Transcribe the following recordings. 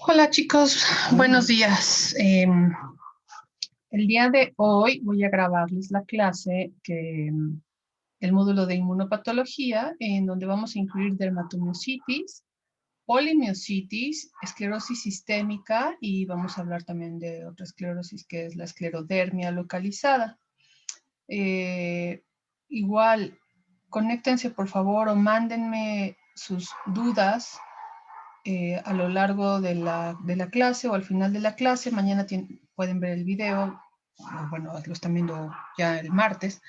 Hola chicos, buenos días. El día de hoy voy a grabarles la clase el módulo de inmunopatología, en donde vamos a incluir dermatomiositis, polimiositis, esclerosis sistémica y vamos a hablar también de otra esclerosis que es la esclerodermia localizada. Eh, Igual, conéctense por favor o mándenme sus dudas a lo largo de la clase o al final de la clase. Mañana pueden ver el video, bueno, lo están viendo ya el martes,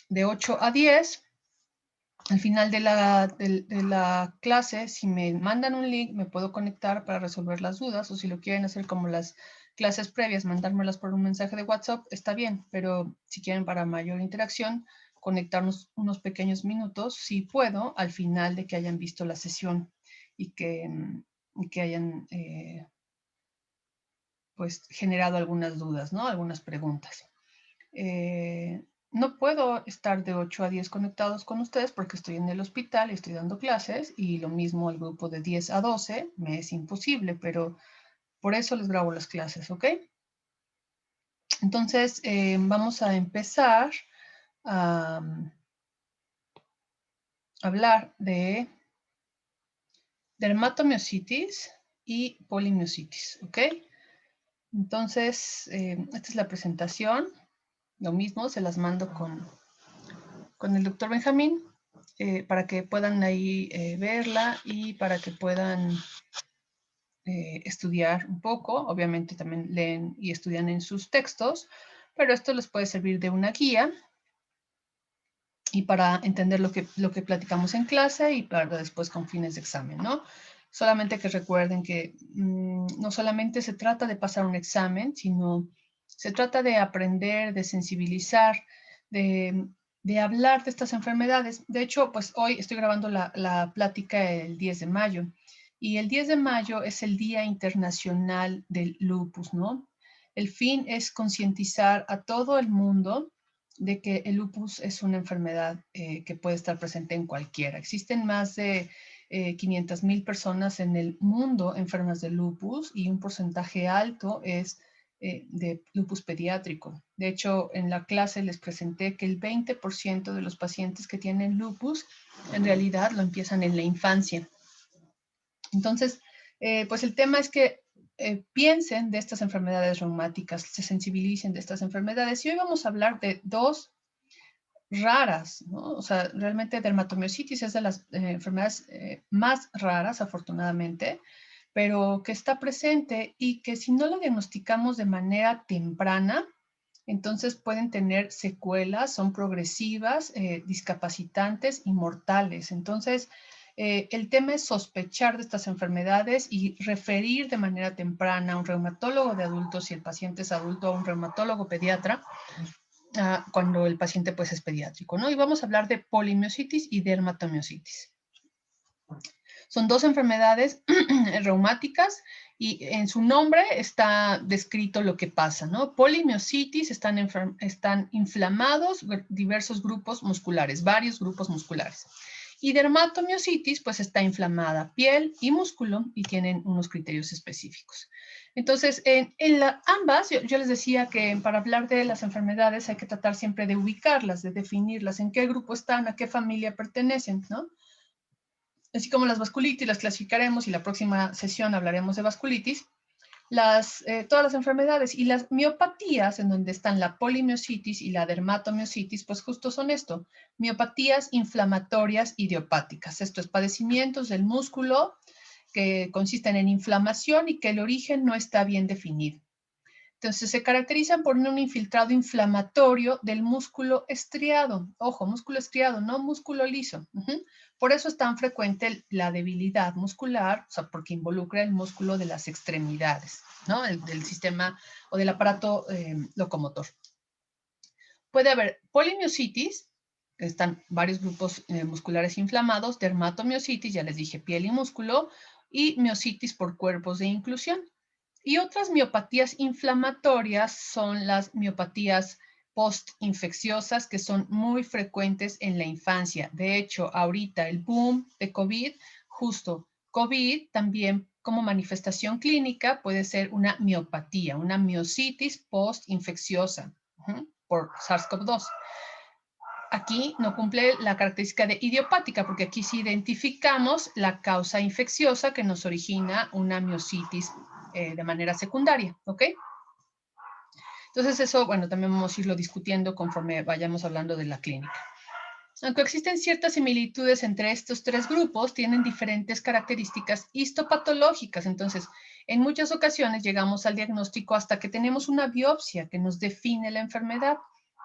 de 8 a 10. Al final de la clase, si me mandan un link, me puedo conectar para resolver las dudas, o si lo quieren hacer como las clases previas, mandármelas por un mensaje de WhatsApp, está bien, pero si quieren para mayor interacción, conectarnos unos pequeños minutos, si puedo, al final de que hayan visto la sesión y que hayan pues generado algunas dudas, ¿no? Algunas preguntas. No puedo estar de 8 a 10 conectados con ustedes porque estoy en el hospital y estoy dando clases, y lo mismo el grupo de 10 a 12 me es imposible, pero por eso les grabo las clases, ¿ok? Entonces, vamos a empezar a hablar de dermatomiositis y polimiositis, ¿ok? Entonces, esta es la presentación. Lo mismo, se las mando con el doctor Benjamín para que puedan ahí verla y para que puedan estudiar un poco. Obviamente también leen y estudian en sus textos, pero esto les puede servir de una guía y para entender lo que platicamos en clase y para después con fines de examen, ¿no? Solamente que recuerden que no solamente se trata de pasar un examen, sino se trata de aprender, de sensibilizar, de hablar de estas enfermedades. De hecho, pues hoy estoy grabando la plática el 10 de mayo, y el 10 de mayo es el Día Internacional del Lupus, ¿no? El fin es concientizar a todo el mundo de que el lupus es una enfermedad que puede estar presente en cualquiera. Existen más de 500,000 personas en el mundo enfermas de lupus, y un porcentaje alto es de lupus pediátrico. De hecho, en la clase les presenté que el 20% de los pacientes que tienen lupus en realidad lo empiezan en la infancia. Entonces, pues el tema es que piensen de estas enfermedades reumáticas, se sensibilicen de estas enfermedades. Y hoy vamos a hablar de dos raras, ¿no? O sea, realmente dermatomiositis es de las enfermedades más raras, afortunadamente, pero que está presente y que si no la diagnosticamos de manera temprana, entonces pueden tener secuelas, son progresivas, discapacitantes y mortales. Entonces, el tema es sospechar de estas enfermedades y referir de manera temprana a un reumatólogo de adultos, si el paciente es adulto, a un reumatólogo pediatra, cuando el paciente pues es pediátrico, ¿no? Y vamos a hablar de polimiositis y dermatomiositis. Son dos enfermedades reumáticas y en su nombre está descrito lo que pasa, ¿no? Polimiositis están inflamados diversos grupos musculares, varios grupos musculares. Y dermatomiositis, pues está inflamada piel y músculo y tienen unos criterios específicos. Entonces, ambas, yo les decía que para hablar de las enfermedades hay que tratar siempre de ubicarlas, de definirlas, en qué grupo están, a qué familia pertenecen, ¿no? Así como las vasculitis las clasificaremos, y la próxima sesión hablaremos de vasculitis, todas las enfermedades y las miopatías, en donde están la polimiositis y la dermatomiositis, pues justo son esto, miopatías inflamatorias idiopáticas. Esto es padecimientos del músculo que consisten en inflamación y que el origen no está bien definido. Entonces, se caracterizan por un infiltrado inflamatorio del músculo estriado. Ojo, músculo estriado, no músculo liso. Por eso es tan frecuente la debilidad muscular, o sea, porque involucra el músculo de las extremidades, ¿no? Del sistema o del aparato locomotor. Puede haber polimiositis, que están varios grupos musculares inflamados, dermatomiositis, ya les dije, piel y músculo, y miositis por cuerpos de inclusión. Y otras miopatías inflamatorias son las miopatías postinfecciosas, que son muy frecuentes en la infancia. De hecho, ahorita el boom de COVID, justo COVID también como manifestación clínica puede ser una miopatía, una miositis postinfecciosa por SARS-CoV-2. Aquí no cumple la característica de idiopática, porque aquí sí identificamos la causa infecciosa que nos origina una miositis de manera secundaria, ¿ok? Entonces eso, bueno, también vamos a irlo discutiendo conforme vayamos hablando de la clínica. Aunque existen ciertas similitudes entre estos tres grupos, tienen diferentes características histopatológicas. Entonces, en muchas ocasiones llegamos al diagnóstico hasta que tenemos una biopsia que nos define la enfermedad.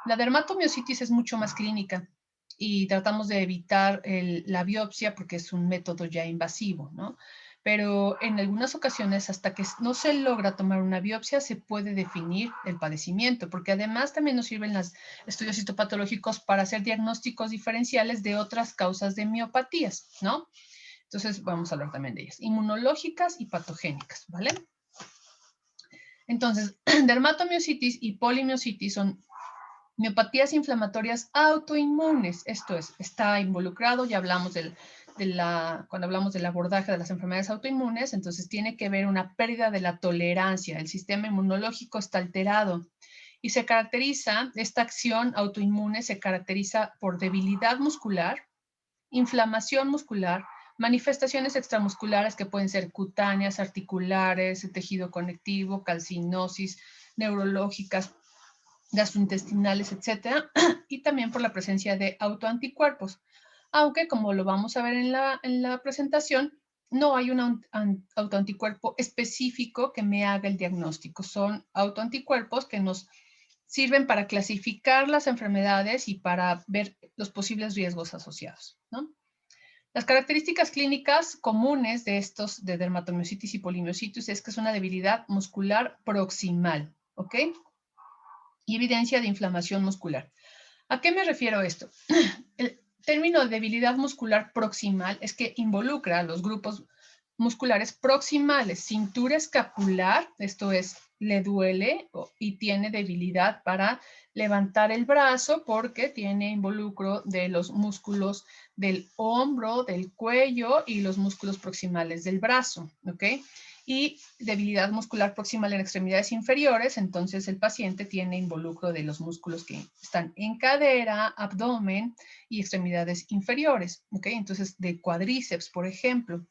La dermatomiositis es mucho más clínica y tratamos de evitar la biopsia porque es un método ya invasivo, ¿no? Pero en algunas ocasiones, hasta que no se logra tomar una biopsia, se puede definir el padecimiento, porque además también nos sirven los estudios histopatológicos para hacer diagnósticos diferenciales de otras causas de miopatías, ¿no? Entonces, vamos a hablar también de ellas, inmunológicas y patogénicas, ¿vale? Entonces, dermatomiositis y polimiositis son miopatías inflamatorias autoinmunes. Esto es, está involucrado, ya hablamos cuando hablamos del abordaje de las enfermedades autoinmunes, entonces tiene que ver una pérdida de la tolerancia, el sistema inmunológico está alterado y se caracteriza, esta acción autoinmune se caracteriza por debilidad muscular, inflamación muscular, manifestaciones extramusculares que pueden ser cutáneas, articulares, tejido conectivo, calcinosis, neurológicas, gastrointestinales, etcétera, y también por la presencia de autoanticuerpos. Aunque, como lo vamos a ver en la presentación, no hay un autoanticuerpo específico que me haga el diagnóstico. Son autoanticuerpos que nos sirven para clasificar las enfermedades y para ver los posibles riesgos asociados, ¿no? Las características clínicas comunes de estos, de dermatomiositis y polimiositis, es que es una debilidad muscular proximal, ¿ok? Y evidencia de inflamación muscular. ¿A qué me refiero esto? El término de debilidad muscular proximal es que involucra a los grupos musculares proximales, cintura escapular, esto es, le duele y tiene debilidad para levantar el brazo porque tiene involucro de los músculos del hombro, del cuello y los músculos proximales del brazo, ¿ok? Y debilidad muscular proximal en extremidades inferiores, entonces el paciente tiene involucro de los músculos que están en cadera, abdomen y extremidades inferiores, ¿ok? Entonces de cuádriceps, por ejemplo.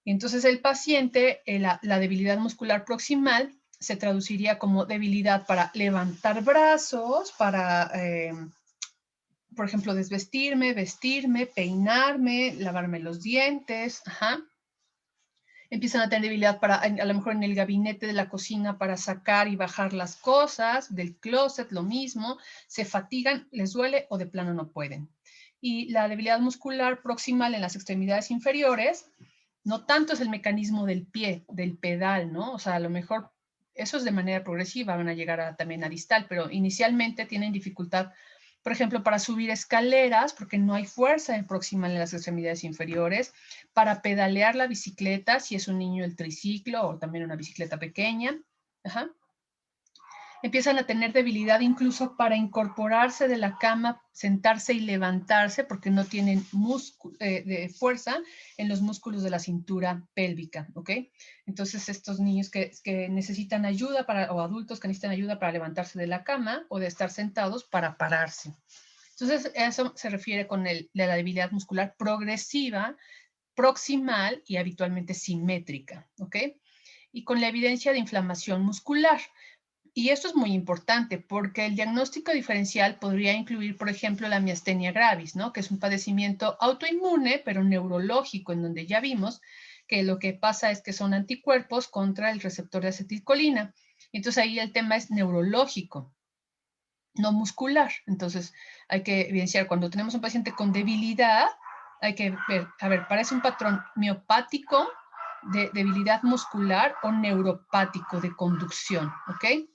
Entonces el paciente, la debilidad muscular proximal se traduciría como debilidad para levantar brazos, para, por ejemplo, desvestirme, vestirme, peinarme, lavarme los dientes, ajá. Empiezan a tener debilidad para, a lo mejor en el gabinete de la cocina para sacar y bajar las cosas, del closet lo mismo, se fatigan, les duele o de plano no pueden. Y la debilidad muscular proximal en las extremidades inferiores, no tanto es el mecanismo del pie, del pedal, ¿no? O sea, a lo mejor eso es de manera progresiva, van a llegar también a distal, pero inicialmente tienen dificultad, por ejemplo, para subir escaleras, porque no hay fuerza en proximal en las extremidades inferiores, para pedalear la bicicleta, si es un niño el triciclo o también una bicicleta pequeña. Ajá. Empiezan a tener debilidad incluso para incorporarse de la cama, sentarse y levantarse porque no tienen fuerza en los músculos de la cintura pélvica, ¿ok? Entonces estos niños que necesitan ayuda o adultos que necesitan ayuda para levantarse de la cama o de estar sentados para pararse. Entonces eso se refiere con de la debilidad muscular progresiva, proximal y habitualmente simétrica, ¿ok? Y con la evidencia de inflamación muscular. Y esto es muy importante porque el diagnóstico diferencial podría incluir, por ejemplo, la miastenia gravis, ¿no? Que es un padecimiento autoinmune, pero neurológico, en donde ya vimos que lo que pasa es que son anticuerpos contra el receptor de acetilcolina. Entonces ahí el tema es neurológico, no muscular. Entonces hay que evidenciar cuando tenemos un paciente con debilidad, hay que ver, a ver, parece un patrón miopático, de debilidad muscular o neuropático de conducción, ¿ok?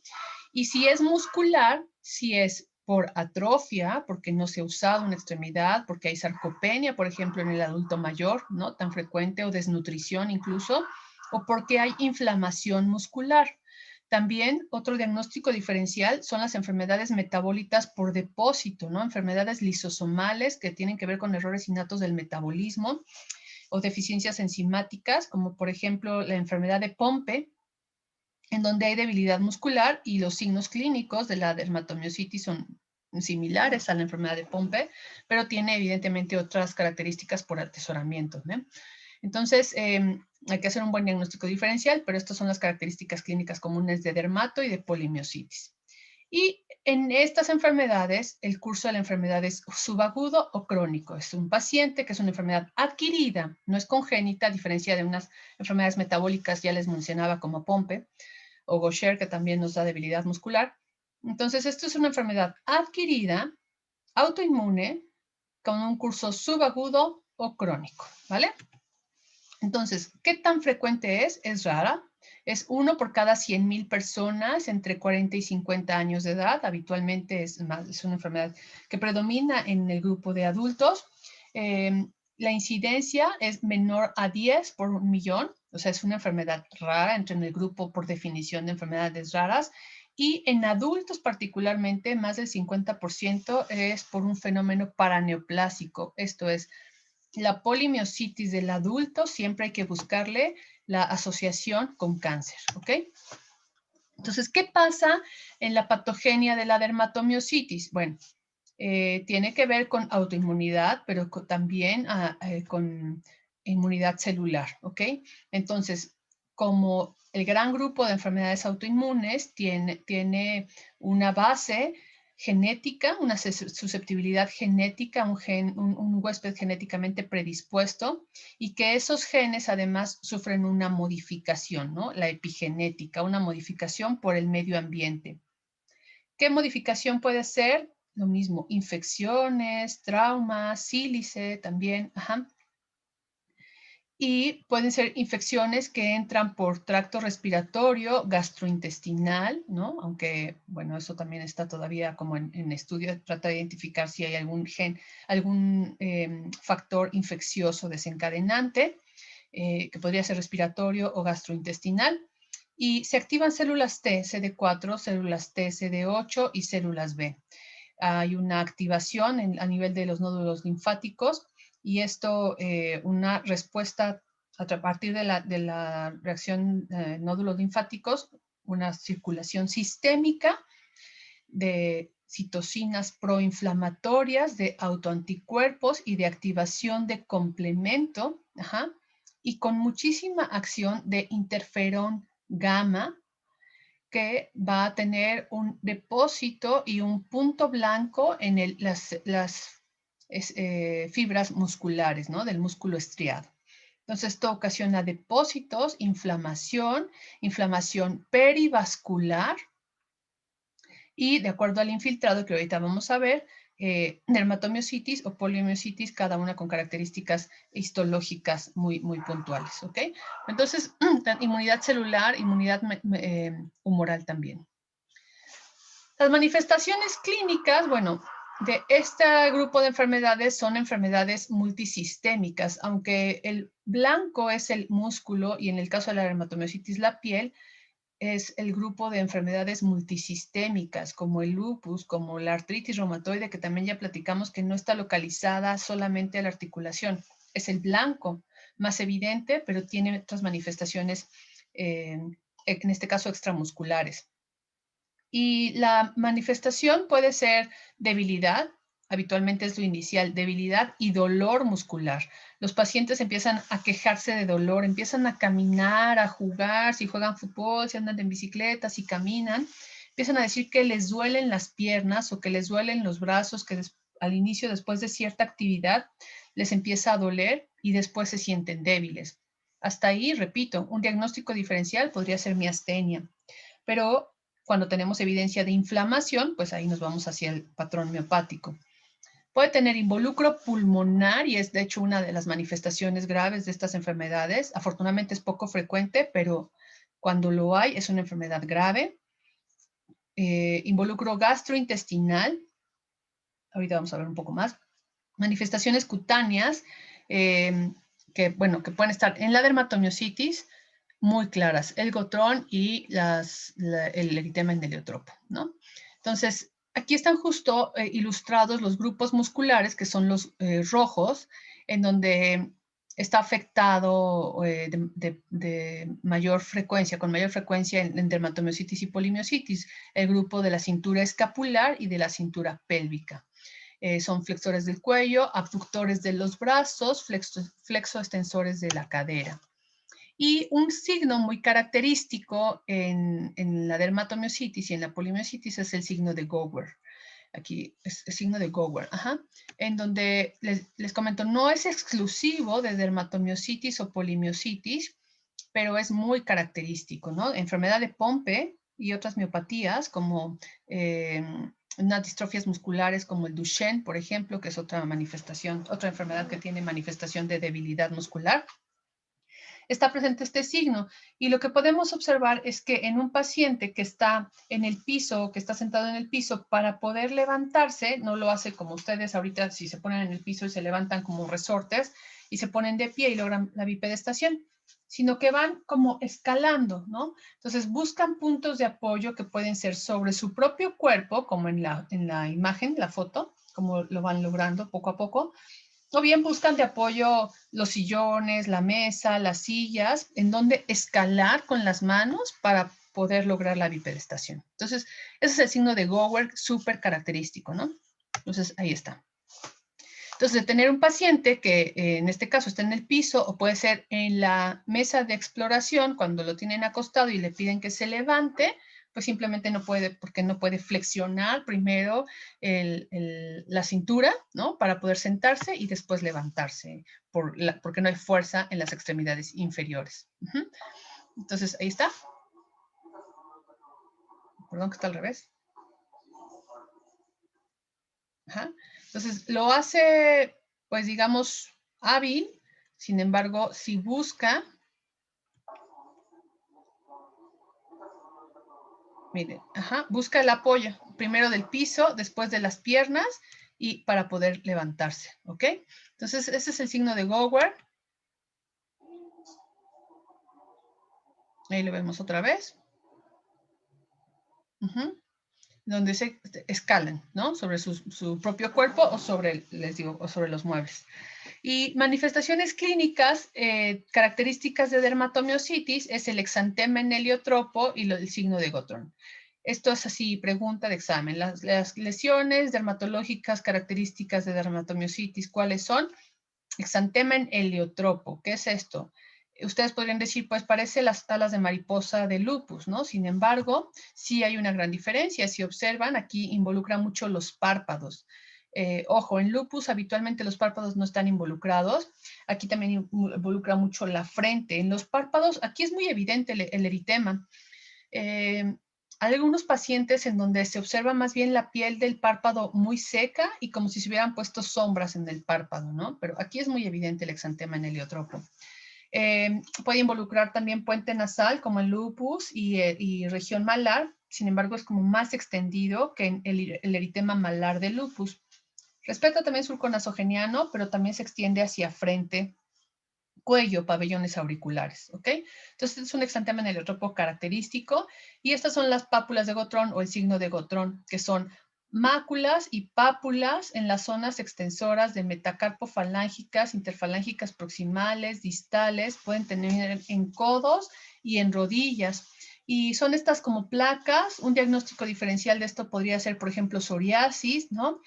Y si es muscular, si es por atrofia, porque no se ha usado una extremidad, porque hay sarcopenia, por ejemplo, en el adulto mayor, ¿no? Tan frecuente, o desnutrición incluso, o porque hay inflamación muscular. También otro diagnóstico diferencial son las enfermedades metabólicas por depósito, ¿no? Enfermedades lisosomales que tienen que ver con errores innatos del metabolismo. o deficiencias enzimáticas, como por ejemplo la enfermedad de Pompe, en donde hay debilidad muscular y los signos clínicos de la dermatomiositis son similares a la enfermedad de Pompe, pero tiene evidentemente otras características por atesoramiento, ¿no? Entonces, hay que hacer un buen diagnóstico diferencial, pero estas son las características clínicas comunes de dermato y de polimiositis. Y en estas enfermedades, el curso de la enfermedad es subagudo o crónico. Es un paciente que es una enfermedad adquirida, no es congénita, a diferencia de unas enfermedades metabólicas, ya les mencionaba, como Pompe o Gaucher, que también nos da debilidad muscular. Entonces, esto es una enfermedad adquirida, autoinmune, con un curso subagudo o crónico, ¿vale? Entonces, ¿qué tan frecuente es? Es rara. Es 1 por cada 100,000 personas entre 40 y 50 años de edad. Habitualmente es una enfermedad que predomina en el grupo de adultos. La incidencia es menor a 10 por 1,000,000. O sea, es una enfermedad rara, entra en el grupo por definición de enfermedades raras. Y en adultos particularmente, más del 50% es por un fenómeno paraneoplásico. Esto es, la polimiositis del adulto siempre hay que buscarle la asociación con cáncer, ¿ok? Entonces, ¿qué pasa en la patogenia de la dermatomiositis? Bueno, tiene que ver con autoinmunidad, pero también con inmunidad celular, ¿ok? Entonces, como el gran grupo de enfermedades autoinmunes tiene una base genética, una susceptibilidad genética, un huésped genéticamente predispuesto, y que esos genes además sufren una modificación, ¿no? La epigenética, una modificación por el medio ambiente. ¿Qué modificación puede ser? Lo mismo, infecciones, traumas, sílice también, ajá. Y pueden ser infecciones que entran por tracto respiratorio, gastrointestinal, ¿no? Aunque, bueno, eso también está todavía como en estudio, trata de identificar si hay algún gen, algún factor infeccioso desencadenante, que podría ser respiratorio o gastrointestinal. Y se activan células T, CD4, células T, CD8 y células B. Hay una activación a nivel de los nódulos linfáticos y esto, una respuesta a partir de la reacción nódulos linfáticos, una circulación sistémica de citocinas proinflamatorias, de autoanticuerpos y de activación de complemento, ajá, y con muchísima acción de interferón gamma, que va a tener un depósito y un punto blanco en las fibras musculares, ¿no? Del músculo estriado. Entonces, esto ocasiona depósitos, inflamación perivascular, y de acuerdo al infiltrado que ahorita vamos a ver, dermatomiositis o polimiositis, cada una con características histológicas muy, muy puntuales, ¿ok? Entonces, inmunidad celular, inmunidad humoral también. Las manifestaciones clínicas, bueno, de este grupo de enfermedades son enfermedades multisistémicas, aunque el blanco es el músculo y en el caso de la dermatomiositis la piel, es el grupo de enfermedades multisistémicas, como el lupus, como la artritis reumatoide, que también ya platicamos que no está localizada solamente a la articulación. Es el blanco más evidente, pero tiene otras manifestaciones, en este caso extramusculares. Y la manifestación puede ser debilidad, habitualmente es lo inicial, debilidad y dolor muscular. Los pacientes empiezan a quejarse de dolor, empiezan a caminar, a jugar, si juegan fútbol, si andan en bicicleta, si caminan, empiezan a decir que les duelen las piernas o que les duelen los brazos, que al inicio, después de cierta actividad, les empieza a doler y después se sienten débiles. Hasta ahí, repito, un diagnóstico diferencial podría ser miastenia, pero cuando tenemos evidencia de inflamación, pues ahí nos vamos hacia el patrón miopático. Puede tener involucro pulmonar y es de hecho una de las manifestaciones graves de estas enfermedades. Afortunadamente es poco frecuente, pero cuando lo hay es una enfermedad grave. Involucro gastrointestinal, ahorita vamos a ver un poco más. Manifestaciones cutáneas, que pueden estar en la dermatomiositis, muy claras, el gotrón y el eritema endeliotropo, ¿no? Entonces, aquí están justo ilustrados los grupos musculares, que son los rojos, en donde está afectado de mayor frecuencia, con mayor frecuencia en dermatomiositis y polimiositis, el grupo de la cintura escapular y de la cintura pélvica. Son flexores del cuello, abductores de los brazos, flexoextensores de la cadera. Y un signo muy característico en la dermatomiositis y en la polimiositis es el signo de Gower. Aquí es el signo de Gower, en donde les comento, no es exclusivo de dermatomiositis o polimiositis, pero es muy característico, ¿no? Enfermedad de Pompe y otras miopatías como unas distrofias musculares como el Duchenne, por ejemplo, que es otra manifestación, otra enfermedad que tiene manifestación de debilidad muscular. Está presente este signo y lo que podemos observar es que en un paciente que está en el piso, que está sentado en el piso, para poder levantarse, no lo hace como ustedes ahorita si se ponen en el piso y se levantan como resortes y se ponen de pie y logran la bipedestación, sino que van como escalando, ¿no? Entonces buscan puntos de apoyo que pueden ser sobre su propio cuerpo, como en la imagen, la foto, como lo van logrando poco a poco, o bien buscan de apoyo los sillones, la mesa, las sillas, en donde escalar con las manos para poder lograr la bipedestación. Entonces, ese es el signo de Gower súper característico, ¿no? Entonces, ahí está. Entonces, de tener un paciente que en este caso está en el piso o puede ser en la mesa de exploración cuando lo tienen acostado y le piden que se levante, pues simplemente no puede, porque no puede flexionar primero la cintura, ¿no? Para poder sentarse y después levantarse, porque no hay fuerza en las extremidades inferiores. Entonces, ahí está. Perdón que está al revés. Entonces, lo hace, pues digamos, hábil. Sin embargo, si busca, miren, busca el apoyo, primero del piso, después de las piernas y para poder levantarse, ¿ok? Entonces, ese es el signo de Gower. Ahí lo vemos otra vez. Donde se escalan, ¿no? Sobre su propio cuerpo o sobre, les digo, o sobre los muebles. Y manifestaciones clínicas características de dermatomiositis es el exantema en heliotropo y el signo de Gottron. Esto es así, pregunta de examen. Las lesiones dermatológicas características de dermatomiositis, ¿cuáles son? Exantema en heliotropo. ¿Qué es esto? Ustedes podrían decir, pues parece las alas de mariposa de lupus, ¿no? Sin embargo, sí hay una gran diferencia. Si observan, aquí involucra mucho los párpados. Ojo, en lupus habitualmente los párpados no están involucrados. Aquí también involucra mucho la frente. En los párpados, aquí es muy evidente el eritema. Hay algunos pacientes en donde se observa más bien la piel del párpado muy seca y como si se hubieran puesto sombras en el párpado, ¿no? Pero aquí es muy evidente el exantema en heliotropo. Puede involucrar también puente nasal como el lupus y región malar, sin embargo es como más extendido que en el eritema malar del lupus. Respeta también surco nasogeniano, pero también se extiende hacia frente, cuello, pabellones auriculares, ¿ok? Entonces es un exantema en heliotropo característico y estas son las pápulas de Gottron o el signo de Gottron, que son máculas y pápulas en las zonas extensoras de metacarpofalángicas, interfalángicas proximales, distales, pueden tener en codos y en rodillas. Y son estas como placas, un diagnóstico diferencial de esto podría ser, por ejemplo, psoriasis, ¿no?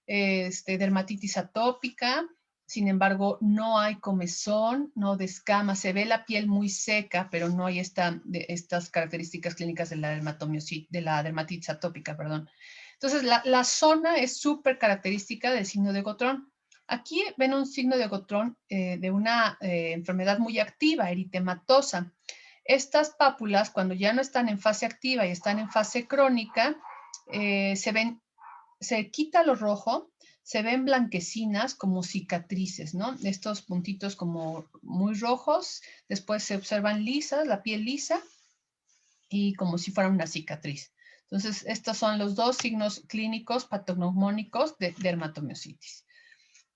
Dermatitis atópica. Sin embargo, no hay comezón, no descama, se ve la piel muy seca, pero no hay estas características clínicas de la dermatitis atópica, perdón. Entonces, la zona es súper característica del signo de Gottron. Aquí ven un signo de Gottron de una enfermedad muy activa, eritematosa. Estas pápulas, cuando ya no están en fase activa y están en fase crónica, se quita lo rojo, se ven blanquecinas como cicatrices, ¿no? Estos puntitos como muy rojos, después se observan lisas, la piel lisa y como si fuera una cicatriz. Entonces, estos son los dos signos clínicos patognomónicos de dermatomiositis.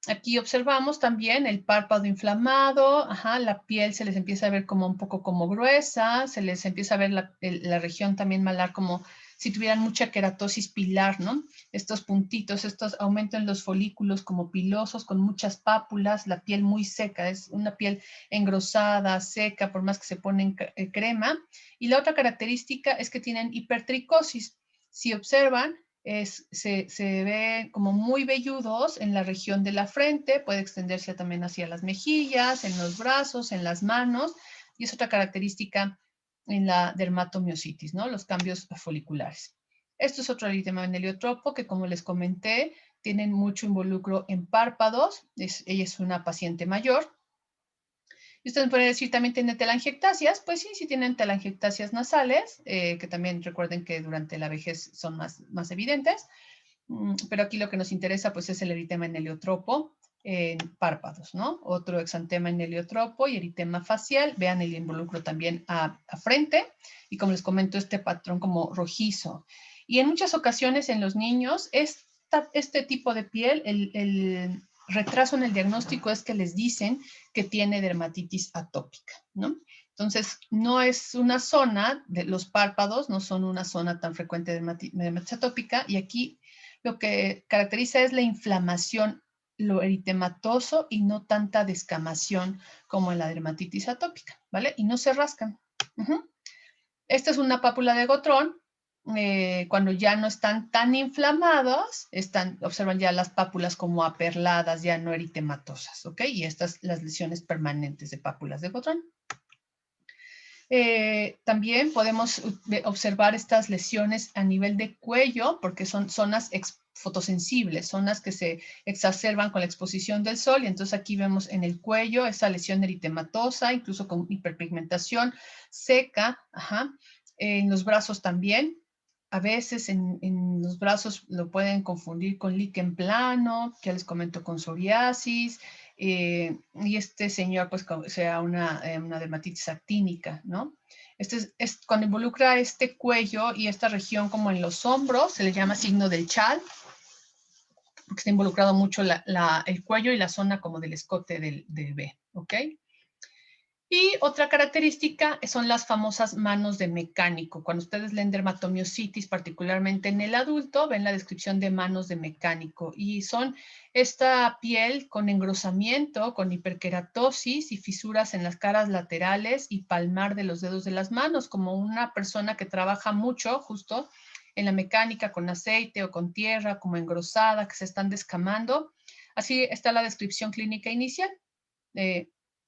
Aquí observamos también el párpado inflamado, la piel se les empieza a ver como un poco como gruesa, se les empieza a ver la región también malar como si tuvieran mucha queratosis pilar, ¿no? Estos puntitos, estos aumentan los folículos como pilosos, con muchas pápulas, la piel muy seca, es una piel engrosada, seca, por más que se ponen crema. Y la otra característica es que tienen hipertricosis. Si observan, se ve como muy velludos en la región de la frente, puede extenderse también hacia las mejillas, en los brazos, en las manos, y es otra característica en la dermatomiositis, ¿no? Los cambios foliculares. Esto es otro eritema en heliotropo que, como les comenté, tienen mucho involucro en párpados. Ella es una paciente mayor. Y ustedes pueden decir, ¿también tiene telangiectasias? Pues sí, sí tienen telangiectasias nasales, que también recuerden que durante la vejez son más evidentes. Pero aquí lo que nos interesa pues es el eritema en heliotropo en párpados, ¿no? Otro exantema en heliotropo y eritema facial. Vean el involucro también a frente y como les comento este patrón como rojizo. Y en muchas ocasiones en los niños este tipo de piel, el retraso en el diagnóstico es que les dicen que tiene dermatitis atópica, ¿no? Entonces, no es una zona de los párpados, no son una zona tan frecuente de dermatitis atópica y aquí lo que caracteriza es la inflamación, lo eritematoso y no tanta descamación como en la dermatitis atópica, ¿vale? Y no se rascan. Esta es una pápula de Gotrón. Cuando ya no están tan inflamados, observan ya las pápulas como aperladas, ya no eritematosas, ¿ok? Y estas las lesiones permanentes de pápulas de Gotrón. También podemos observar estas lesiones a nivel de cuello, porque son zonas fotosensibles, zonas que se exacerban con la exposición del sol, y entonces aquí vemos en el cuello esa lesión eritematosa, incluso con hiperpigmentación seca, en los brazos también. A veces en los brazos lo pueden confundir con líquen plano, ya les comento con psoriasis, y este señor pues sea una dermatitis actínica, ¿no? Cuando involucra este cuello y esta región como en los hombros, se le llama signo del chal, porque está involucrado mucho el cuello y la zona como del escote del B, ¿ok? Y otra característica son las famosas manos de mecánico. Cuando ustedes leen dermatomiositis, particularmente en el adulto, ven la descripción de manos de mecánico y son esta piel con engrosamiento, con hiperkeratosis y fisuras en las caras laterales y palmar de los dedos de las manos, como una persona que trabaja mucho justo en la mecánica con aceite o con tierra, como engrosada, que se están descamando. Así está la descripción clínica inicial.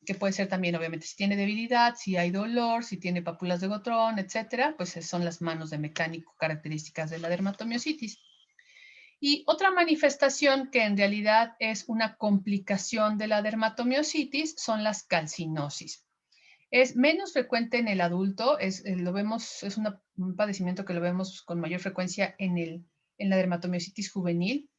Que puede ser también, obviamente, si tiene debilidad, si hay dolor, si tiene pápulas de Gotrón, etcétera, pues son las manos de mecánico características de la dermatomiositis. Y otra manifestación que en realidad es una complicación de la dermatomiositis son las calcinosis. Es menos frecuente en el adulto, es un padecimiento que lo vemos con mayor frecuencia en la dermatomiositis juvenil,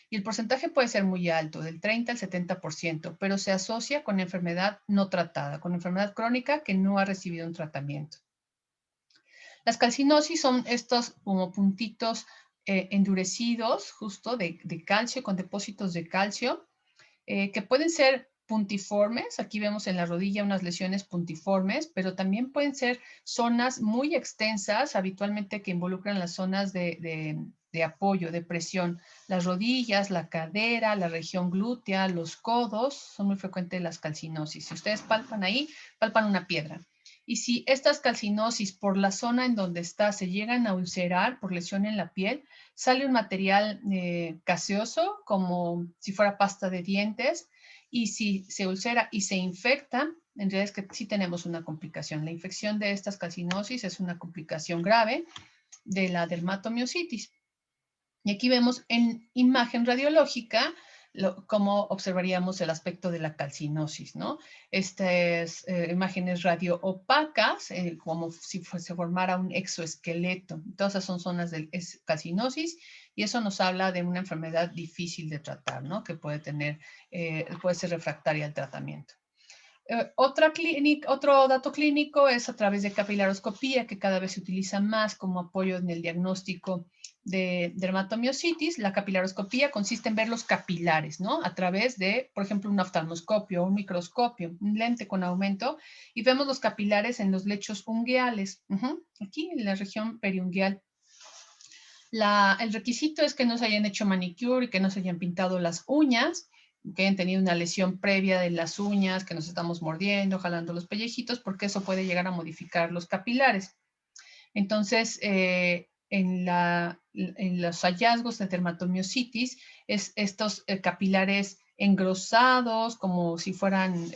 y el porcentaje puede ser muy alto, del 30 al 70%, pero se asocia con enfermedad no tratada, con enfermedad crónica que no ha recibido un tratamiento. Las calcinosis son estos como puntitos endurecidos justo de calcio, con depósitos de calcio, que pueden ser puntiformes. Aquí vemos en la rodilla unas lesiones puntiformes, pero también pueden ser zonas muy extensas, habitualmente que involucran las zonas de apoyo, de presión. Las rodillas, la cadera, la región glútea, los codos, son muy frecuentes las calcinosis. Si ustedes palpan ahí, palpan una piedra. Y si estas calcinosis por la zona en donde está se llegan a ulcerar por lesión en la piel, sale un material gaseoso como si fuera pasta de dientes, y si se ulcera y se infecta, en realidad es que sí tenemos una complicación. La infección de estas calcinosis es una complicación grave de la dermatomiositis. Y aquí vemos en imagen radiológica cómo observaríamos el aspecto de la calcinosis, ¿no? Estas imágenes radioopacas, como si se formara un exoesqueleto. Todas esas son zonas de calcinosis y eso nos habla de una enfermedad difícil de tratar, ¿no? Que puede ser refractaria al tratamiento. Otro dato clínico es a través de capilaroscopía, que cada vez se utiliza más como apoyo en el diagnóstico de dermatomiositis. La capilaroscopía consiste en ver los capilares, ¿no? A través de, por ejemplo, un oftalmoscopio, un microscopio, un lente con aumento, y vemos los capilares en los lechos ungueales. Aquí en la región periungueal El requisito es que no se hayan hecho manicure y que no se hayan pintado las uñas, que hayan tenido una lesión previa de las uñas, que nos estamos mordiendo, jalando los pellejitos, porque eso puede llegar a modificar los capilares. Entonces, en los hallazgos de dermatomiositis, estos capilares engrosados, como si fueran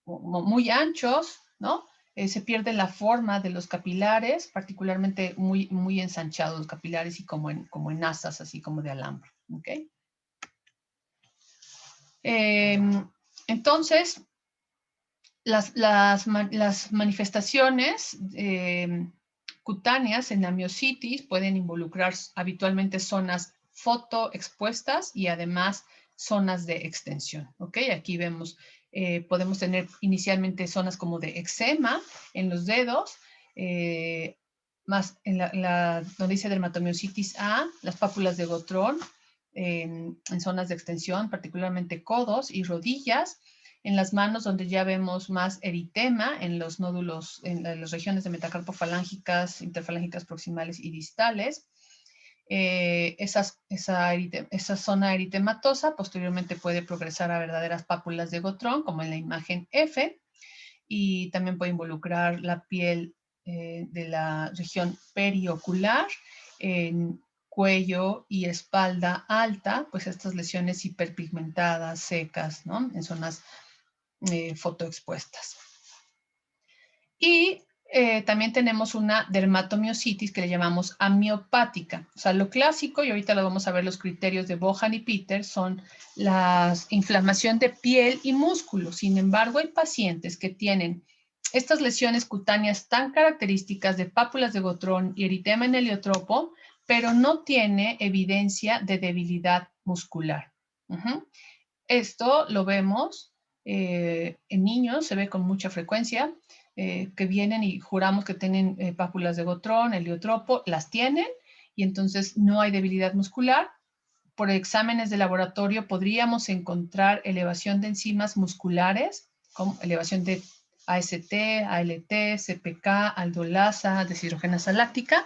muy anchos, ¿no? Se pierde la forma de los capilares, particularmente muy ensanchados los capilares y como en asas, así como de alambre, ¿ok? Entonces, las manifestaciones cutáneas en la miositis pueden involucrar habitualmente zonas fotoexpuestas y además zonas de extensión, ¿ok? Aquí vemos, podemos tener inicialmente zonas como de eczema en los dedos, más en donde dice dermatomiositis A, las pápulas de Gotrón, en zonas de extensión, particularmente codos y rodillas, en las manos donde ya vemos más eritema en los nódulos, en las regiones de metacarpofalángicas, interfalángicas proximales y distales. Esa zona eritematosa posteriormente puede progresar a verdaderas pápulas de Gotrón, como en la imagen F, y también puede involucrar la piel de la región periocular, en cuello y espalda alta, pues estas lesiones hiperpigmentadas, secas, ¿no? En zonas fotoexpuestas. Y también tenemos una dermatomiositis que le llamamos amiopática. O sea, lo clásico, y ahorita lo vamos a ver los criterios de Bohan y Peter, son la inflamación de piel y músculo. Sin embargo, hay pacientes que tienen estas lesiones cutáneas tan características de pápulas de Gotrón y eritema en heliotropo, pero no tiene evidencia de debilidad muscular. Esto lo vemos en niños, se ve con mucha frecuencia, que vienen y juramos que tienen pápulas de Gotrón, heliotropo, las tienen y entonces no hay debilidad muscular. Por exámenes de laboratorio podríamos encontrar elevación de enzimas musculares, como elevación de AST, ALT, CPK, aldolasa, deshidrogenasa láctica.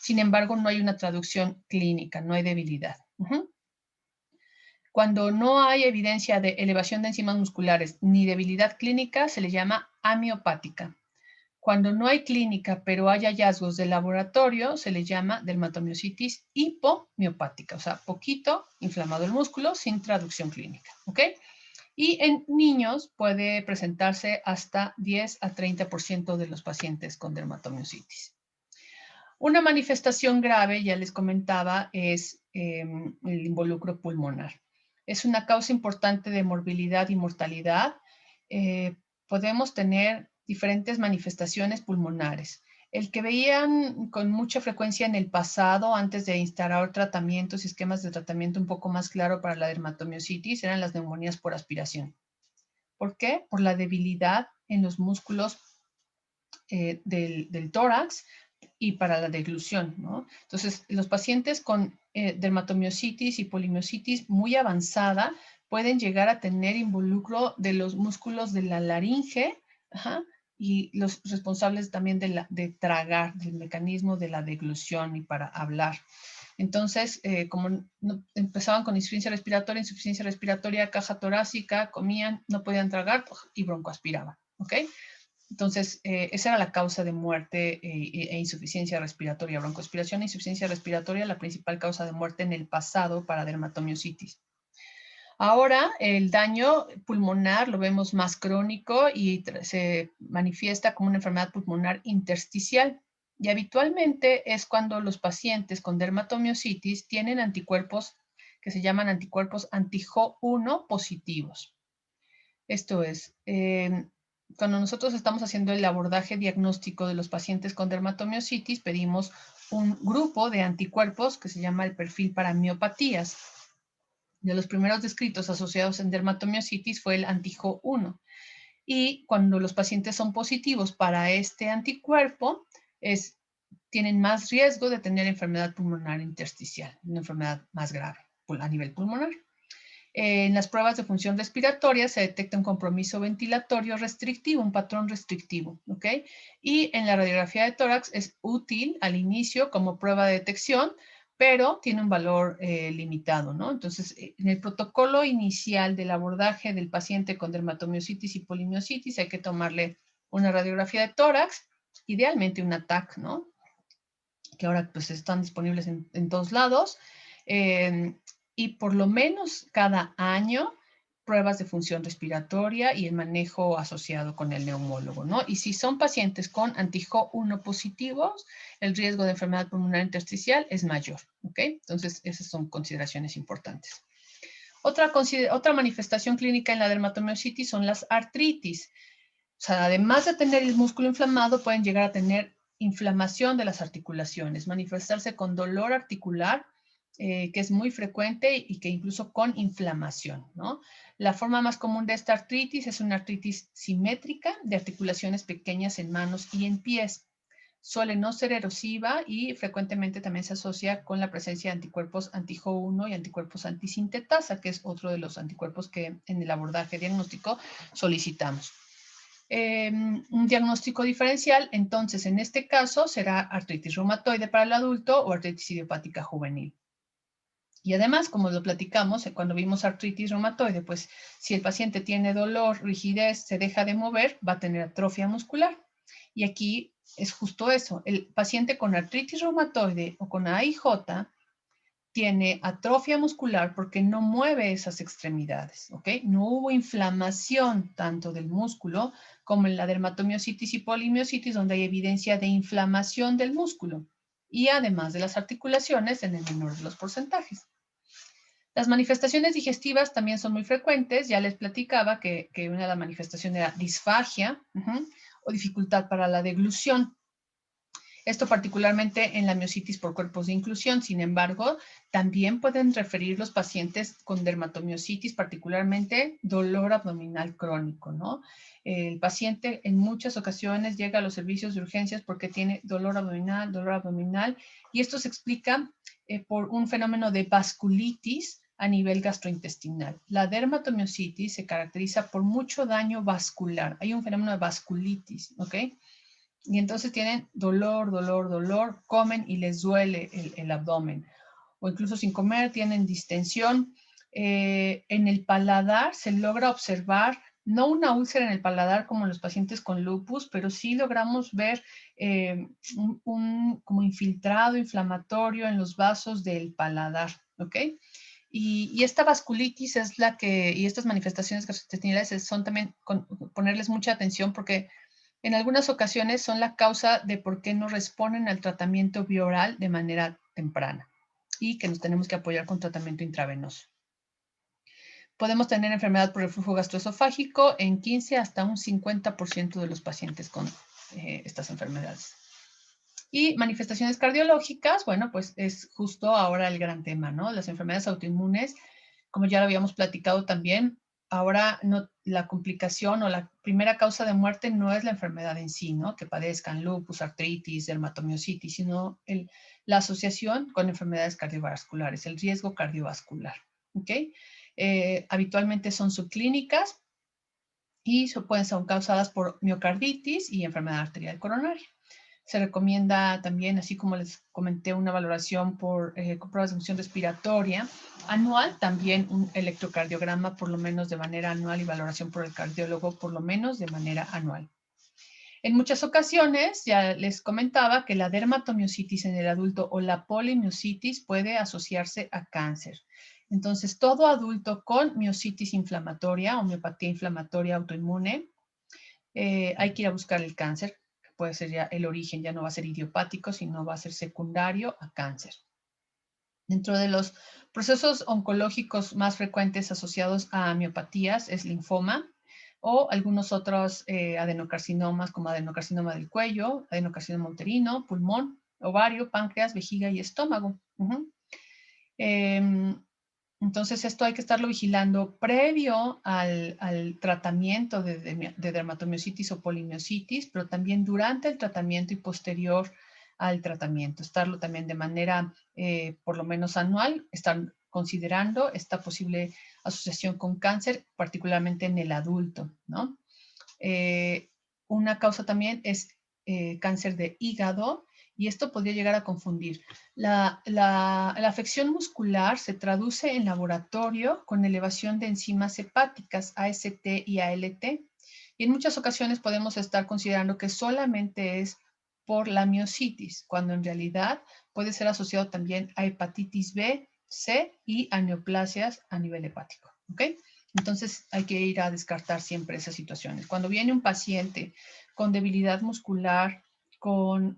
Sin embargo, no hay una traducción clínica, no hay debilidad. Cuando no hay evidencia de elevación de enzimas musculares ni debilidad clínica, se le llama amiopática. Cuando no hay clínica, pero hay hallazgos de laboratorio, se le llama dermatomiositis hipomiopática, o sea, poquito inflamado el músculo sin traducción clínica, ¿ok? Y en niños puede presentarse hasta 10 a 30% de los pacientes con dermatomiositis. Una manifestación grave, ya les comentaba, es el involucro pulmonar. Es una causa importante de morbilidad y mortalidad. Podemos tener diferentes manifestaciones pulmonares. El que veían con mucha frecuencia en el pasado, antes de instaurar tratamientos y esquemas de tratamiento un poco más claro para la dermatomiositis, eran las neumonías por aspiración. ¿Por qué? Por la debilidad en los músculos del tórax y para la deglución, ¿no? Entonces, los pacientes con dermatomiositis y polimiositis muy avanzada pueden llegar a tener involucro de los músculos de la laringe, y los responsables también de tragar, del mecanismo de la deglución y para hablar. Entonces, como empezaban con insuficiencia respiratoria, caja torácica, comían, no podían tragar y broncoaspiraban, ¿ok? Entonces, esa era la causa de muerte e insuficiencia respiratoria, broncoaspiración e insuficiencia respiratoria, la principal causa de muerte en el pasado para dermatomiositis. Ahora, el daño pulmonar lo vemos más crónico y se manifiesta como una enfermedad pulmonar intersticial. Y habitualmente es cuando los pacientes con dermatomiositis tienen anticuerpos que se llaman anticuerpos anti-Jo1 positivos. Esto es, cuando nosotros estamos haciendo el abordaje diagnóstico de los pacientes con dermatomiositis, pedimos un grupo de anticuerpos que se llama el perfil para miopatías. De los primeros descritos asociados en dermatomiositis fue el anti-Jo1. Y cuando los pacientes son positivos para este anticuerpo, tienen más riesgo de tener enfermedad pulmonar intersticial, una enfermedad más grave a nivel pulmonar. En las pruebas de función respiratoria se detecta un compromiso ventilatorio restrictivo, un patrón restrictivo, ¿ok? Y en la radiografía de tórax es útil al inicio como prueba de detección pero tiene un valor limitado, ¿no? Entonces, en el protocolo inicial del abordaje del paciente con dermatomiositis y polimiositis hay que tomarle una radiografía de tórax, idealmente una TAC, ¿no? Que ahora pues están disponibles en todos lados, y por lo menos cada año pruebas de función respiratoria y el manejo asociado con el neumólogo, ¿no? Y si son pacientes con anti-HO1 positivos, el riesgo de enfermedad pulmonar intersticial es mayor, ¿ok? Entonces, esas son consideraciones importantes. Otra manifestación clínica en la dermatomiositis son las artritis. O sea, además de tener el músculo inflamado, pueden llegar a tener inflamación de las articulaciones, manifestarse con dolor articular, que es muy frecuente y que incluso con inflamación, ¿no? La forma más común de esta artritis es una artritis simétrica de articulaciones pequeñas en manos y en pies. Suele no ser erosiva y frecuentemente también se asocia con la presencia de anticuerpos anti-HO1 y anticuerpos antisintetasa, que es otro de los anticuerpos que en el abordaje diagnóstico solicitamos. Un diagnóstico diferencial, entonces en este caso será artritis reumatoide para el adulto o artritis idiopática juvenil. Y además, como lo platicamos cuando vimos artritis reumatoide, pues si el paciente tiene dolor, rigidez, se deja de mover, va a tener atrofia muscular. Y aquí es justo eso, el paciente con artritis reumatoide o con AIJ tiene atrofia muscular porque no mueve esas extremidades, ¿ok? No hubo inflamación tanto del músculo como en la dermatomiositis y polimiositis, donde hay evidencia de inflamación del músculo y además de las articulaciones en el menor de los porcentajes. Las manifestaciones digestivas también son muy frecuentes. Ya les platicaba que una de las manifestaciones era disfagia o dificultad para la deglución. Esto particularmente en la miositis por cuerpos de inclusión. Sin embargo, también pueden referir los pacientes con dermatomiositis, particularmente dolor abdominal crónico, ¿no? El paciente en muchas ocasiones llega a los servicios de urgencias porque tiene dolor abdominal, y esto se explica por un fenómeno de vasculitis a nivel gastrointestinal. La dermatomiositis se caracteriza por mucho daño vascular. Hay un fenómeno de vasculitis, ¿ok? Y entonces tienen dolor, comen y les duele el abdomen. O incluso sin comer tienen distensión. En el paladar se logra observar, no una úlcera en el paladar como en los pacientes con lupus, pero sí logramos ver un como infiltrado inflamatorio en los vasos del paladar, ¿ok? Y esta vasculitis es la que, y estas manifestaciones gastrointestinales son también ponerles mucha atención porque en algunas ocasiones son la causa de por qué no responden al tratamiento bioral de manera temprana y que nos tenemos que apoyar con tratamiento intravenoso. Podemos tener enfermedad por reflujo gastroesofágico en 15 hasta un 50% de los pacientes con estas enfermedades. Y manifestaciones cardiológicas, bueno, pues es justo ahora el gran tema, ¿no? Las enfermedades autoinmunes, como ya lo habíamos platicado también, ahora no, la complicación o la primera causa de muerte no es la enfermedad en sí, ¿no? Que padezcan lupus, artritis, dermatomiositis, sino la asociación con enfermedades cardiovasculares, el riesgo cardiovascular, ¿ok? Habitualmente son subclínicas y pueden ser causadas por miocarditis y enfermedad arterial coronaria. Se recomienda también, así como les comenté, una valoración por pruebas de función respiratoria anual, también un electrocardiograma por lo menos de manera anual y valoración por el cardiólogo por lo menos de manera anual. En muchas ocasiones, ya les comentaba que la dermatomiositis en el adulto o la polimiositis puede asociarse a cáncer. Entonces, todo adulto con miositis inflamatoria o miopatía inflamatoria autoinmune, hay que ir a buscar el cáncer. Puede ser ya el origen, ya no va a ser idiopático, sino va a ser secundario a cáncer. Dentro de los procesos oncológicos más frecuentes asociados a miopatías es linfoma o algunos otros adenocarcinomas como adenocarcinoma del cuello, adenocarcinoma uterino, pulmón, ovario, páncreas, vejiga y estómago. Entonces, esto hay que estarlo vigilando previo al tratamiento de dermatomiositis o polimiositis, pero también durante el tratamiento y posterior al tratamiento. Estarlo también de manera, por lo menos anual, estar considerando esta posible asociación con cáncer, particularmente en el adulto, ¿no? Una causa también es cáncer de hígado y esto podría llegar a confundir. La afección muscular se traduce en laboratorio con elevación de enzimas hepáticas AST y ALT, y en muchas ocasiones podemos estar considerando que solamente es por la miositis, cuando en realidad puede ser asociado también a hepatitis B, C y a neoplasias a nivel hepático, ¿ok? Entonces hay que ir a descartar siempre esas situaciones. Cuando viene un paciente con debilidad muscular, con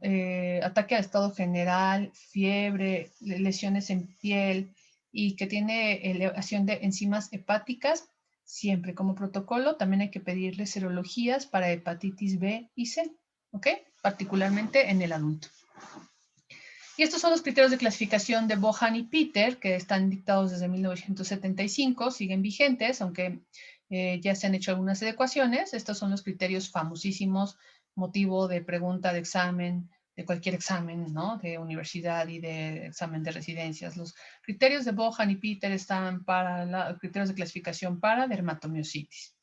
ataque al estado general, fiebre, lesiones en piel y que tiene elevación de enzimas hepáticas, siempre como protocolo también hay que pedirle serologías para hepatitis B y C, ¿ok? Particularmente en el adulto. Y estos son los criterios de clasificación de Bohan y Peter, que están dictados desde 1975, siguen vigentes, aunque ya se han hecho algunas adecuaciones. Estos son los criterios famosísimos, motivo de pregunta de examen, de cualquier examen, ¿no? De universidad y de examen de residencias. Los criterios de Bohan y Peter están para los criterios de clasificación para dermatomiositis.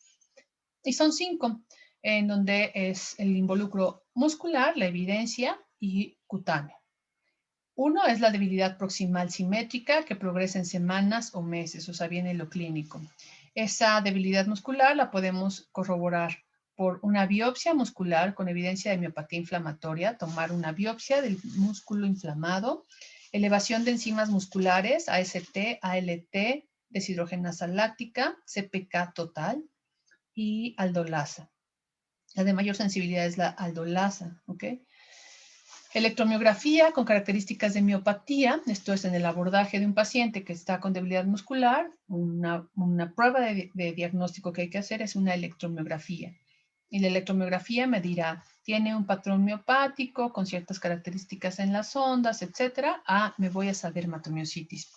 Y son 5, en donde es el involucro muscular, la evidencia y cutáneo. 1 es la debilidad proximal simétrica que progresa en semanas o meses, o sea, viene lo clínico. Esa debilidad muscular la podemos corroborar por una biopsia muscular con evidencia de miopatía inflamatoria, tomar una biopsia del músculo inflamado, elevación de enzimas musculares, AST, ALT, deshidrogenasa láctica, CPK total y aldolasa. La de mayor sensibilidad es la aldolasa, ¿ok? Electromiografía con características de miopatía, esto es en el abordaje de un paciente que está con debilidad muscular, una prueba de diagnóstico que hay que hacer es una electromiografía. Y la electromiografía me dirá, tiene un patrón miopático con ciertas características en las ondas, etcétera. Me voy a hacer dermatomiositis.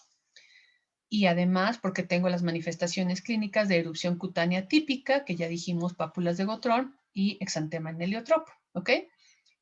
Y además, porque tengo las manifestaciones clínicas de erupción cutánea típica, que ya dijimos, pápulas de Gotrón y exantema en heliotropo, ¿ok?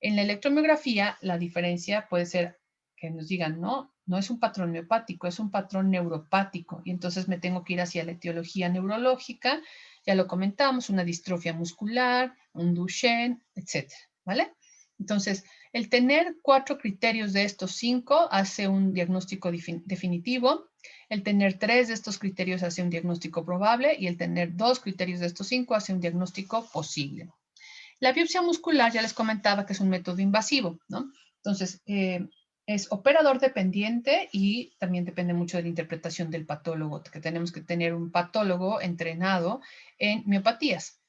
En la electromiografía, la diferencia puede ser que nos digan, no es un patrón miopático, es un patrón neuropático. Y entonces me tengo que ir hacia la etiología neurológica, ya lo comentamos, una distrofia muscular, un Duchenne, etcétera, ¿vale? Entonces, el tener 4 criterios de estos 5 hace un diagnóstico definitivo, el tener 3 de estos criterios hace un diagnóstico probable y el tener 2 criterios de estos 5 hace un diagnóstico posible. La biopsia muscular, ya les comentaba que es un método invasivo, ¿no? Entonces, es operador dependiente y también depende mucho de la interpretación del patólogo, que tenemos que tener un patólogo entrenado en miopatías.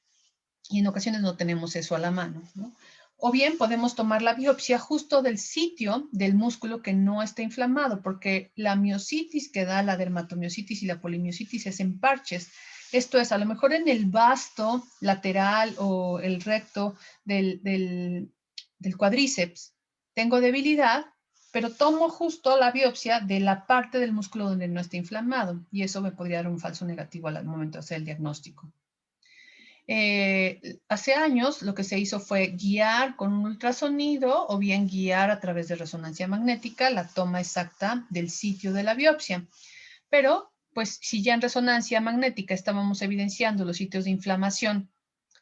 Y en ocasiones no tenemos eso a la mano, ¿no? O bien podemos tomar la biopsia justo del sitio del músculo que no está inflamado, porque la miositis que da la dermatomiositis y la polimiositis es en parches. Esto es, a lo mejor en el vasto lateral o el recto del cuádriceps tengo debilidad, pero tomo justo la biopsia de la parte del músculo donde no está inflamado y eso me podría dar un falso negativo al momento de hacer el diagnóstico. Hace años lo que se hizo fue guiar con un ultrasonido o bien guiar a través de resonancia magnética la toma exacta del sitio de la biopsia. Pero, pues, si ya en resonancia magnética estábamos evidenciando los sitios de inflamación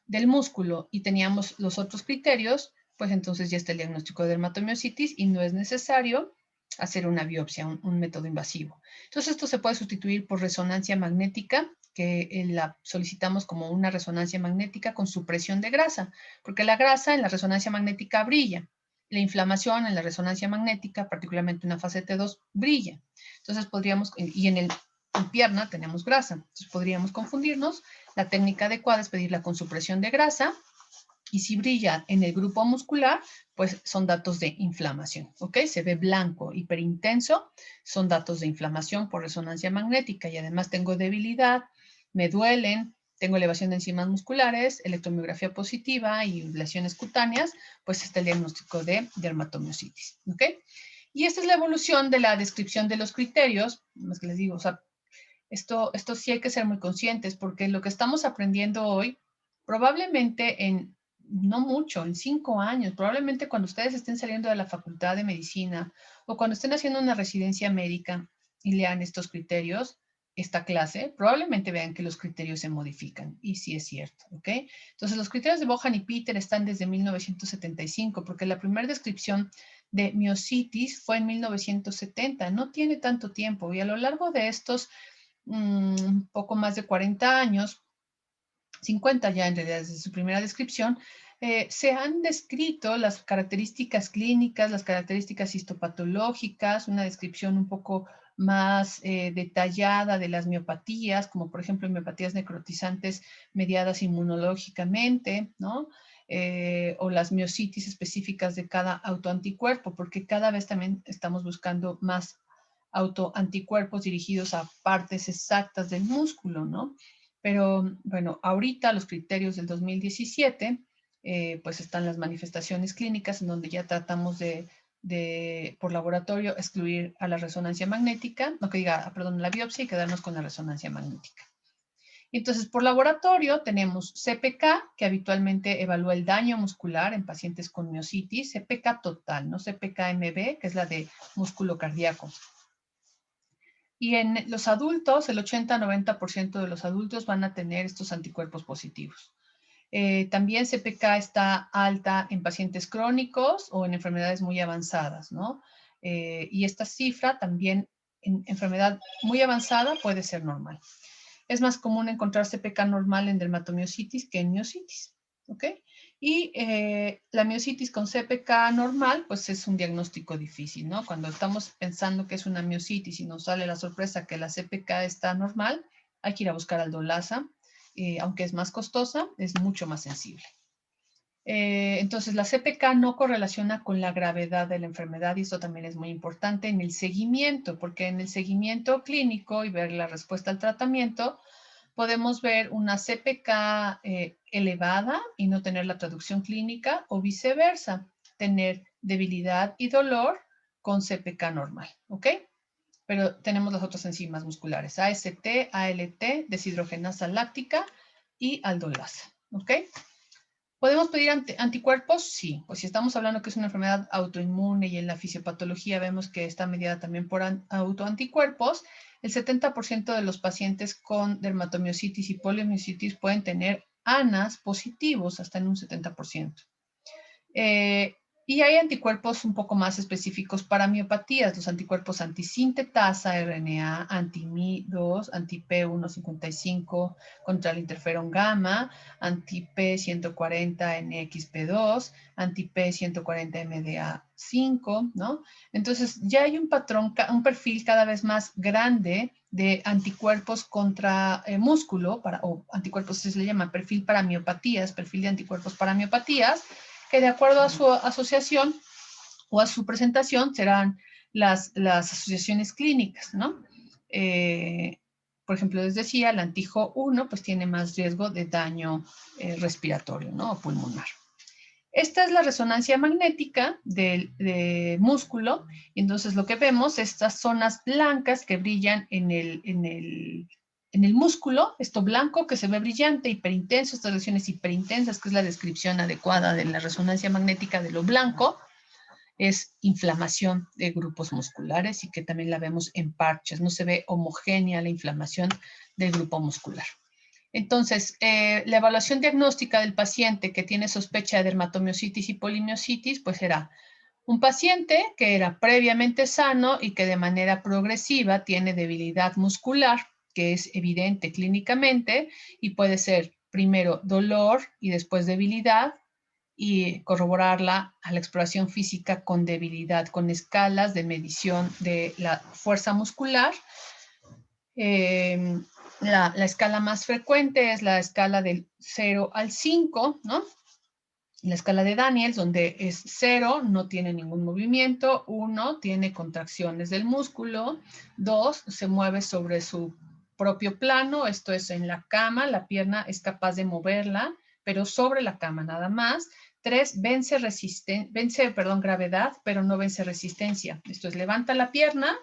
del músculo y teníamos los otros criterios, pues entonces ya está el diagnóstico de dermatomiositis y no es necesario hacer una biopsia, un método invasivo. Entonces esto se puede sustituir por resonancia magnética, que la solicitamos como una resonancia magnética con supresión de grasa, porque la grasa en la resonancia magnética brilla. La inflamación en la resonancia magnética, particularmente una fase T2, brilla. Entonces podríamos, y en pierna tenemos grasa, entonces podríamos confundirnos. La técnica adecuada es pedirla con supresión de grasa y si brilla en el grupo muscular, pues son datos de inflamación, ¿ok? Se ve blanco, hiperintenso, son datos de inflamación por resonancia magnética y además tengo debilidad, me duelen, tengo elevación de enzimas musculares, electromiografía positiva y lesiones cutáneas, pues está el diagnóstico de dermatomiositis, ¿ok? Y esta es la evolución de la descripción de los criterios, más que les digo, o sea, esto sí hay que ser muy conscientes porque lo que estamos aprendiendo hoy, probablemente no mucho, en 5 años, probablemente cuando ustedes estén saliendo de la facultad de medicina o cuando estén haciendo una residencia médica y lean estos criterios, esta clase, probablemente vean que los criterios se modifican. Y sí es cierto, ¿ok? Entonces, los criterios de Bohan y Peter están desde 1975 porque la primera descripción de miositis fue en 1970, no tiene tanto tiempo, y a lo largo de estos poco más de 40 años, 50 ya en realidad desde su primera descripción, se han descrito las características clínicas, las características histopatológicas, una descripción un poco más detallada de las miopatías, como por ejemplo miopatías necrotizantes mediadas inmunológicamente, ¿no? O las miositis específicas de cada autoanticuerpo, porque cada vez también estamos buscando más autoanticuerpos dirigidos a partes exactas del músculo, ¿no? Pero bueno, ahorita los criterios del 2017, pues están las manifestaciones clínicas en donde ya tratamos por laboratorio excluir a la resonancia magnética, no que diga, perdón, la biopsia y quedarnos con la resonancia magnética. Entonces, por laboratorio tenemos CPK, que habitualmente evalúa el daño muscular en pacientes con miositis, CPK total, no CPK-MB, que es la de músculo cardíaco. Y en los adultos, el 80-90% de los adultos van a tener estos anticuerpos positivos. También CPK está alta en pacientes crónicos o en enfermedades muy avanzadas, ¿no? Y esta cifra también en enfermedad muy avanzada puede ser normal. Es más común encontrar CPK normal en dermatomiositis que en miositis, ¿ok? Y la miositis con CPK normal, pues es un diagnóstico difícil, ¿no? Cuando estamos pensando que es una miositis y nos sale la sorpresa que la CPK está normal, hay que ir a buscar aldolasa, aunque es más costosa, es mucho más sensible. Entonces, la CPK no correlaciona con la gravedad de la enfermedad y esto también es muy importante en el seguimiento, porque en el seguimiento clínico y ver la respuesta al tratamiento, podemos ver una CPK elevada y no tener la traducción clínica o viceversa, tener debilidad y dolor con CPK normal, ¿ok? Pero tenemos las otras enzimas musculares, AST, ALT, deshidrogenasa láctica y aldolasa, ¿ok? ¿Podemos pedir anticuerpos? Sí, pues si estamos hablando que es una enfermedad autoinmune y en la fisiopatología vemos que está mediada también por autoanticuerpos, el 70% de los pacientes con dermatomiositis y poliomiositis pueden tener ANAs positivos, hasta en un 70%. Y hay anticuerpos un poco más específicos para miopatías, los anticuerpos antisintetasa, RNA, anti-Mi2, anti-P155 contra el interferón gamma, anti-P140NXP2, anti-P140MDA5, ¿no? Entonces, ya hay un patrón, un perfil cada vez más grande de anticuerpos contra músculo, o anticuerpos, se le llama perfil para miopatías, perfil de anticuerpos para miopatías, que de acuerdo a su asociación o a su presentación serán las asociaciones clínicas, ¿no? Por ejemplo, les decía, el antijo 1 pues tiene más riesgo de daño respiratorio, ¿no? O pulmonar. Esta es la resonancia magnética del músculo, y entonces lo que vemos, estas zonas blancas que brillan en el músculo, esto blanco que se ve brillante, hiperintenso, estas lesiones hiperintensas, que es la descripción adecuada de la resonancia magnética de lo blanco, es inflamación de grupos musculares y que también la vemos en parches, no se ve homogénea la inflamación del grupo muscular. Entonces, la evaluación diagnóstica del paciente que tiene sospecha de dermatomiositis y polimiositis, pues será un paciente que era previamente sano y que de manera progresiva tiene debilidad muscular, que es evidente clínicamente y puede ser primero dolor y después debilidad y corroborarla a la exploración física con debilidad, con escalas de medición de la fuerza muscular. La escala más frecuente es la escala del 0 al 5, ¿no? La escala de Daniels, donde es 0, no tiene ningún movimiento, 1 tiene contracciones del músculo, 2 se mueve sobre su propio plano, esto es en la cama, la pierna es capaz de moverla, pero sobre la cama nada más. 3 vence gravedad, pero no vence resistencia. Esto es, levanta la pierna,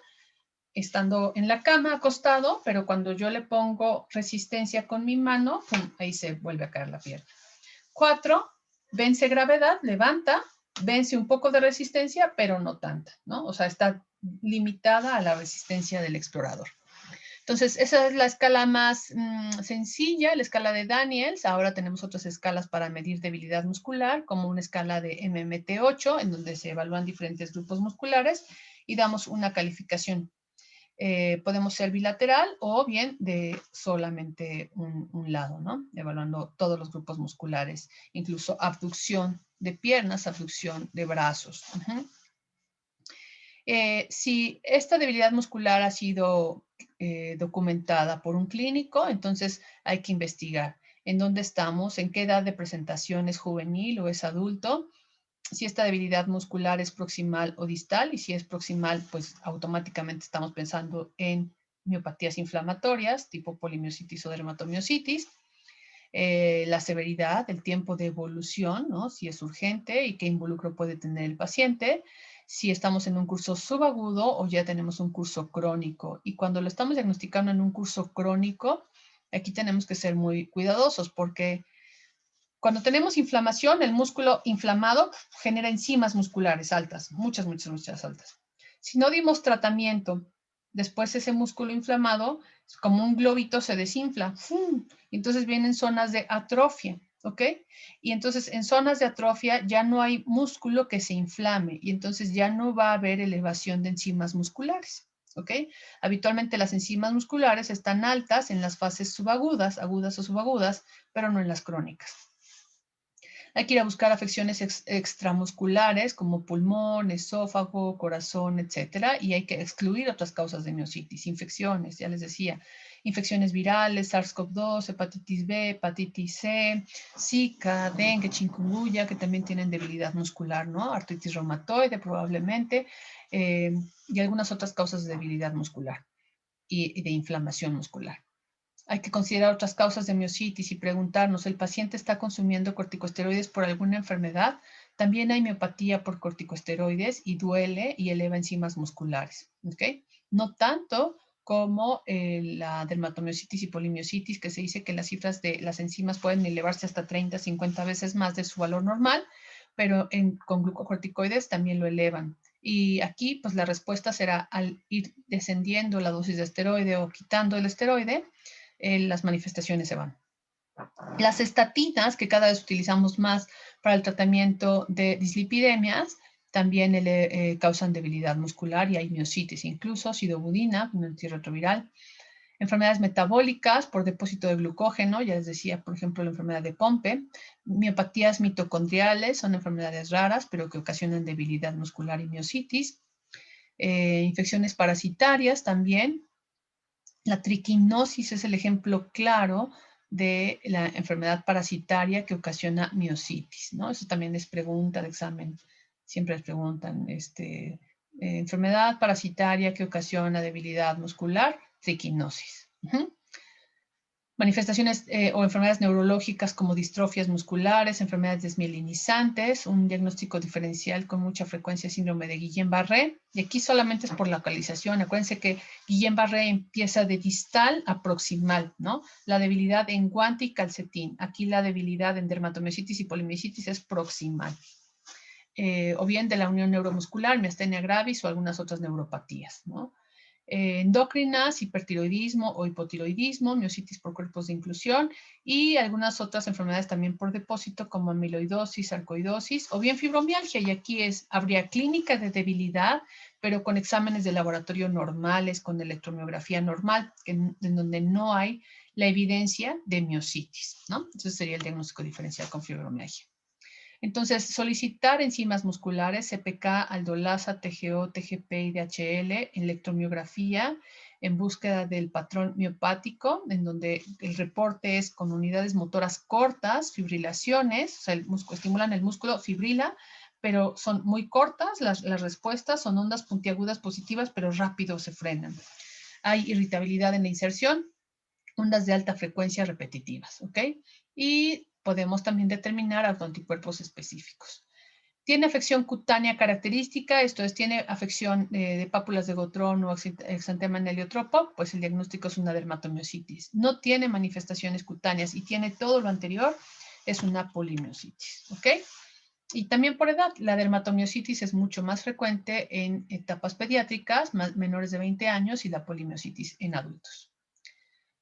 estando en la cama acostado, pero cuando yo le pongo resistencia con mi mano, ¡pum!, ahí se vuelve a caer la pierna. 4, vence gravedad, levanta, vence un poco de resistencia, pero no tanta, ¿no? O sea, está limitada a la resistencia del explorador. Entonces, esa es la escala más sencilla, la escala de Daniels. Ahora tenemos otras escalas para medir debilidad muscular, como una escala de MMT8, en donde se evalúan diferentes grupos musculares y damos una calificación. Podemos ser bilateral o bien de solamente un lado, ¿no? Evaluando todos los grupos musculares, incluso abducción de piernas, abducción de brazos. Si esta debilidad muscular ha sido documentada por un clínico, entonces hay que investigar en dónde estamos, en qué edad de presentación es juvenil o es adulto, si esta debilidad muscular es proximal o distal, y si es proximal, pues automáticamente estamos pensando en miopatías inflamatorias, tipo polimiositis o dermatomiositis, la severidad, el tiempo de evolución, ¿no? Si es urgente y qué involucro puede tener el paciente, si estamos en un curso subagudo o ya tenemos un curso crónico. Y cuando lo estamos diagnosticando en un curso crónico, aquí tenemos que ser muy cuidadosos porque cuando tenemos inflamación, el músculo inflamado genera enzimas musculares altas, muchas, muchas, muchas altas. Si no dimos tratamiento, después ese músculo inflamado, como un globito, se desinfla. ¡Fum! Entonces vienen zonas de atrofia, ¿ok? Y entonces en zonas de atrofia ya no hay músculo que se inflame y entonces ya no va a haber elevación de enzimas musculares. ¿Ok? Habitualmente las enzimas musculares están altas en las fases subagudas, agudas o subagudas, pero no en las crónicas. Hay que ir a buscar afecciones extramusculares como pulmón, esófago, corazón, etcétera, y hay que excluir otras causas de miositis, infecciones, ya les decía, infecciones virales, SARS-CoV-2, hepatitis B, hepatitis C, Zika, dengue, chikungunya, que también tienen debilidad muscular, ¿no? Artritis reumatoide probablemente, y algunas otras causas de debilidad muscular y de inflamación muscular. Hay que considerar otras causas de miositis y preguntarnos, ¿el paciente está consumiendo corticosteroides por alguna enfermedad? También hay miopatía por corticosteroides y duele y eleva enzimas musculares, ¿ok? No tanto como la dermatomiositis y polimiositis, que se dice que las cifras de las enzimas pueden elevarse hasta 30, 50 veces más de su valor normal, pero con glucocorticoides también lo elevan. Y aquí, pues la respuesta será al ir descendiendo la dosis de esteroide o quitando el esteroide, las manifestaciones se van. Las estatinas, que cada vez utilizamos más para el tratamiento de dislipidemias, también causan debilidad muscular y hay miositis, incluso sidobudina, un antirretroviral. Enfermedades metabólicas por depósito de glucógeno, ya les decía, por ejemplo, la enfermedad de Pompe. Miopatías mitocondriales son enfermedades raras, pero que ocasionan debilidad muscular y miositis. Infecciones parasitarias también. La triquinosis es el ejemplo claro de la enfermedad parasitaria que ocasiona miositis, ¿no? Eso también es pregunta de examen. Siempre les preguntan, enfermedad parasitaria que ocasiona debilidad muscular, triquinosis. Manifestaciones o enfermedades neurológicas como distrofias musculares, enfermedades desmielinizantes, un diagnóstico diferencial con mucha frecuencia síndrome de Guillain-Barré. Y aquí solamente es por localización. Acuérdense que Guillain-Barré empieza de distal a proximal, ¿no? La debilidad en guante y calcetín. Aquí la debilidad en dermatomiositis y polimiositis es proximal. O bien de la unión neuromuscular, miastenia gravis o algunas otras neuropatías, ¿no? Endocrinas, hipertiroidismo o hipotiroidismo, miositis por cuerpos de inclusión y algunas otras enfermedades también por depósito como amiloidosis, sarcoidosis o bien fibromialgia. Y aquí habría clínica de debilidad, pero con exámenes de laboratorio normales, con electromiografía normal, en donde no hay la evidencia de miositis, ¿no? Ese sería el diagnóstico diferencial con fibromialgia. Entonces, solicitar enzimas musculares, CPK, aldolasa, TGO, TGP y DHL, electromiografía, en búsqueda del patrón miopático, en donde el reporte es con unidades motoras cortas, fibrilaciones, o sea, estimulan el músculo, fibrila, pero son muy cortas las respuestas, son ondas puntiagudas positivas, pero rápido se frenan. Hay irritabilidad en la inserción, ondas de alta frecuencia repetitivas, ¿ok? Y podemos también determinar autoanticuerpos específicos. Tiene afección cutánea característica, esto es, tiene afección de pápulas de Gotrón o exantema en heliotropo, pues el diagnóstico es una dermatomiositis. No tiene manifestaciones cutáneas y tiene todo lo anterior, es una polimiositis, ¿ok? Y también por edad, la dermatomiositis es mucho más frecuente en etapas pediátricas, menores de 20 años, y la polimiositis en adultos.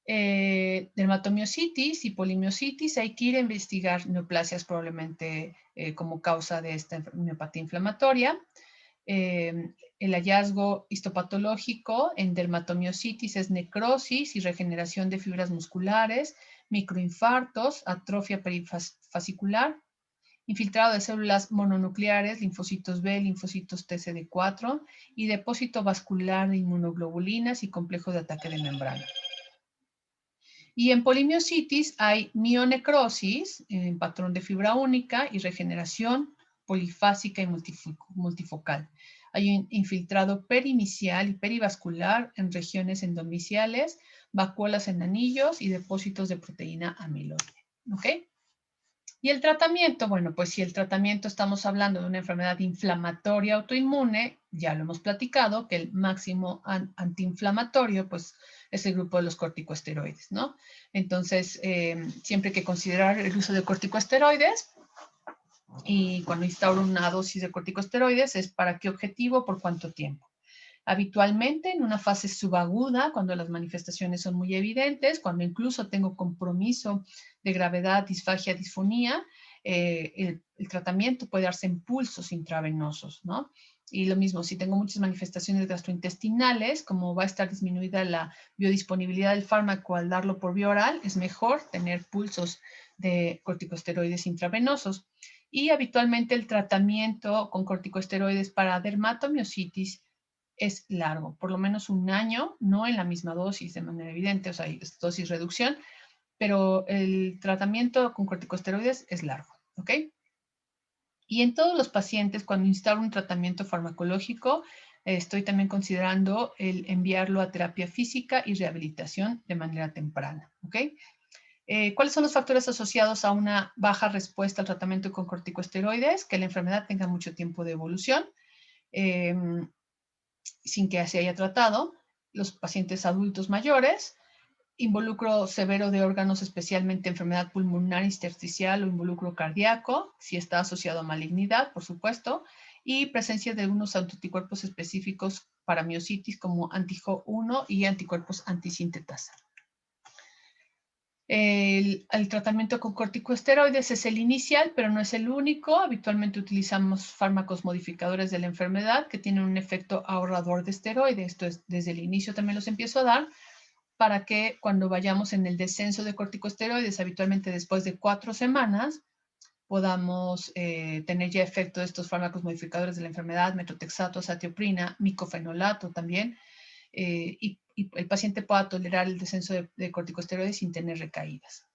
Dermatomiositis y polimiositis, hay que ir a investigar neoplasias probablemente como causa de esta miopatía inflamatoria. El hallazgo histopatológico en dermatomiositis es necrosis y regeneración de fibras musculares, microinfartos, atrofia perifascicular, infiltrado de células mononucleares, linfocitos B, linfocitos TCD4 y depósito vascular de inmunoglobulinas y complejo de ataque de membrana. Y en polimiositis hay mionecrosis, en patrón de fibra única y regeneración polifásica y multifocal. Hay un infiltrado perimicial y perivascular en regiones endomiciales, vacuolas en anillos y depósitos de proteína amiloide. ¿Ok? Y el tratamiento, bueno, pues si el tratamiento estamos hablando de una enfermedad inflamatoria autoinmune, ya lo hemos platicado, que el máximo antiinflamatorio, pues es el grupo de los corticosteroides, ¿no? Entonces, siempre hay que considerar el uso de corticosteroides y cuando instauro una dosis de corticosteroides es para qué objetivo, por cuánto tiempo. Habitualmente en una fase subaguda, cuando las manifestaciones son muy evidentes, cuando incluso tengo compromiso de gravedad, disfagia, disfonía, el tratamiento puede darse en pulsos intravenosos, ¿no? Y lo mismo, si tengo muchas manifestaciones gastrointestinales, como va a estar disminuida la biodisponibilidad del fármaco al darlo por vía oral, es mejor tener pulsos de corticosteroides intravenosos. Y habitualmente el tratamiento con corticosteroides para dermatomiositis es largo, por lo menos un año, no en la misma dosis de manera evidente, o sea, hay dosis reducción, pero el tratamiento con corticosteroides es largo, ¿ok? Y en todos los pacientes, cuando instauro un tratamiento farmacológico, estoy también considerando el enviarlo a terapia física y rehabilitación de manera temprana, ¿ok? ¿Cuáles son los factores asociados a una baja respuesta al tratamiento con corticosteroides? Que la enfermedad tenga mucho tiempo de evolución, sin que se haya tratado, los pacientes adultos mayores, involucro severo de órganos, especialmente enfermedad pulmonar intersticial o involucro cardíaco, si está asociado a malignidad, por supuesto, y presencia de algunos anticuerpos específicos para miositis como anti-Jo1 y anticuerpos antisintetasa. El tratamiento con corticosteroides es el inicial, pero no es el único. Habitualmente utilizamos fármacos modificadores de la enfermedad que tienen un efecto ahorrador de esteroides. Esto es, desde el inicio también los empiezo a dar para que cuando vayamos en el descenso de corticosteroides, habitualmente después de 4 semanas, podamos tener ya efecto de estos fármacos modificadores de la enfermedad, metotrexato, azatioprina, micofenolato también, y el paciente pueda tolerar el descenso de corticosteroides sin tener recaídas.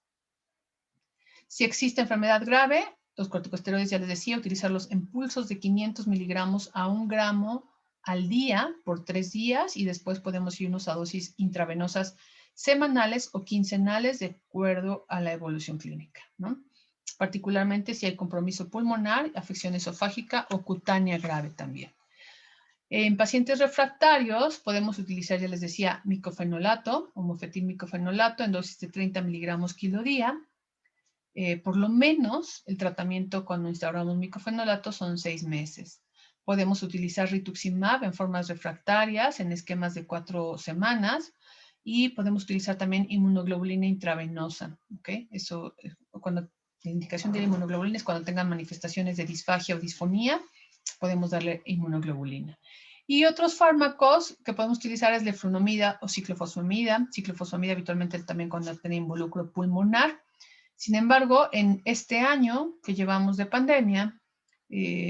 Si existe enfermedad grave, los corticosteroides, ya les decía, utilizarlos en pulsos de 500 miligramos a 1 gramo al día por 3 días y después podemos irnos a dosis intravenosas semanales o quincenales de acuerdo a la evolución clínica, ¿no? Particularmente si hay compromiso pulmonar, afección esofágica o cutánea grave también. En pacientes refractarios podemos utilizar, ya les decía, micofenolato o mofetilmicofenolato en dosis de 30 miligramos kilo día. Por lo menos el tratamiento cuando instauramos micofenolato son 6 meses. Podemos utilizar rituximab en formas refractarias en esquemas de 4 semanas y podemos utilizar también inmunoglobulina intravenosa. ¿Okay? Eso, cuando la indicación de la inmunoglobulina es cuando tengan manifestaciones de disfagia o disfonía, podemos darle inmunoglobulina. Y otros fármacos que podemos utilizar es leflunomida o ciclofosfamida. Ciclofosfamida habitualmente también cuando tiene involucro pulmonar. Sin embargo, en este año que llevamos de pandemia,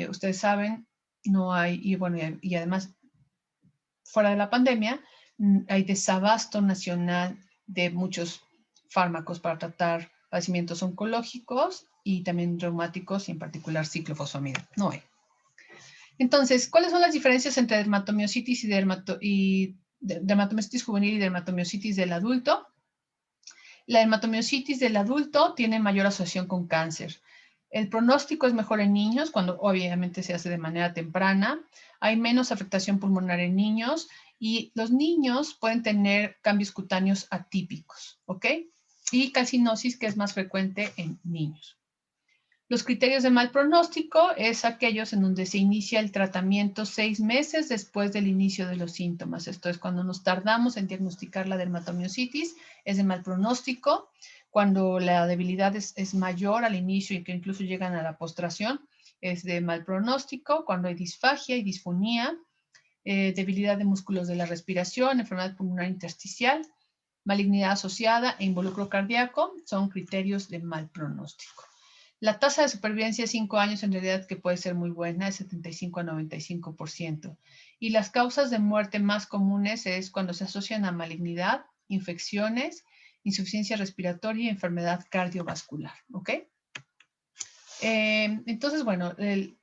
ustedes saben, no hay, y bueno, y además fuera de la pandemia, hay desabasto nacional de muchos fármacos para tratar padecimientos oncológicos y también reumáticos, y en particular ciclofosfamida. No hay. Entonces, ¿cuáles son las diferencias entre dermatomiositis y dermatomiositis juvenil y dermatomiositis del adulto? La dermatomiositis del adulto tiene mayor asociación con cáncer. El pronóstico es mejor en niños, cuando obviamente se hace de manera temprana. Hay menos afectación pulmonar en niños y los niños pueden tener cambios cutáneos atípicos, ¿ok? Y calcinosis, que es más frecuente en niños. Los criterios de mal pronóstico es aquellos en donde se inicia el tratamiento 6 meses después del inicio de los síntomas. Esto es cuando nos tardamos en diagnosticar la dermatomiositis, es de mal pronóstico. Cuando la debilidad es mayor al inicio y que incluso llegan a la postración, es de mal pronóstico. Cuando hay disfagia y disfonía, debilidad de músculos de la respiración, enfermedad pulmonar intersticial, malignidad asociada e involucro cardíaco, son criterios de mal pronóstico. La tasa de supervivencia de 5 años en realidad que puede ser muy buena, es 75 a 95%. Y las causas de muerte más comunes es cuando se asocian a malignidad, infecciones, insuficiencia respiratoria y enfermedad cardiovascular. ¿Ok? Entonces, bueno,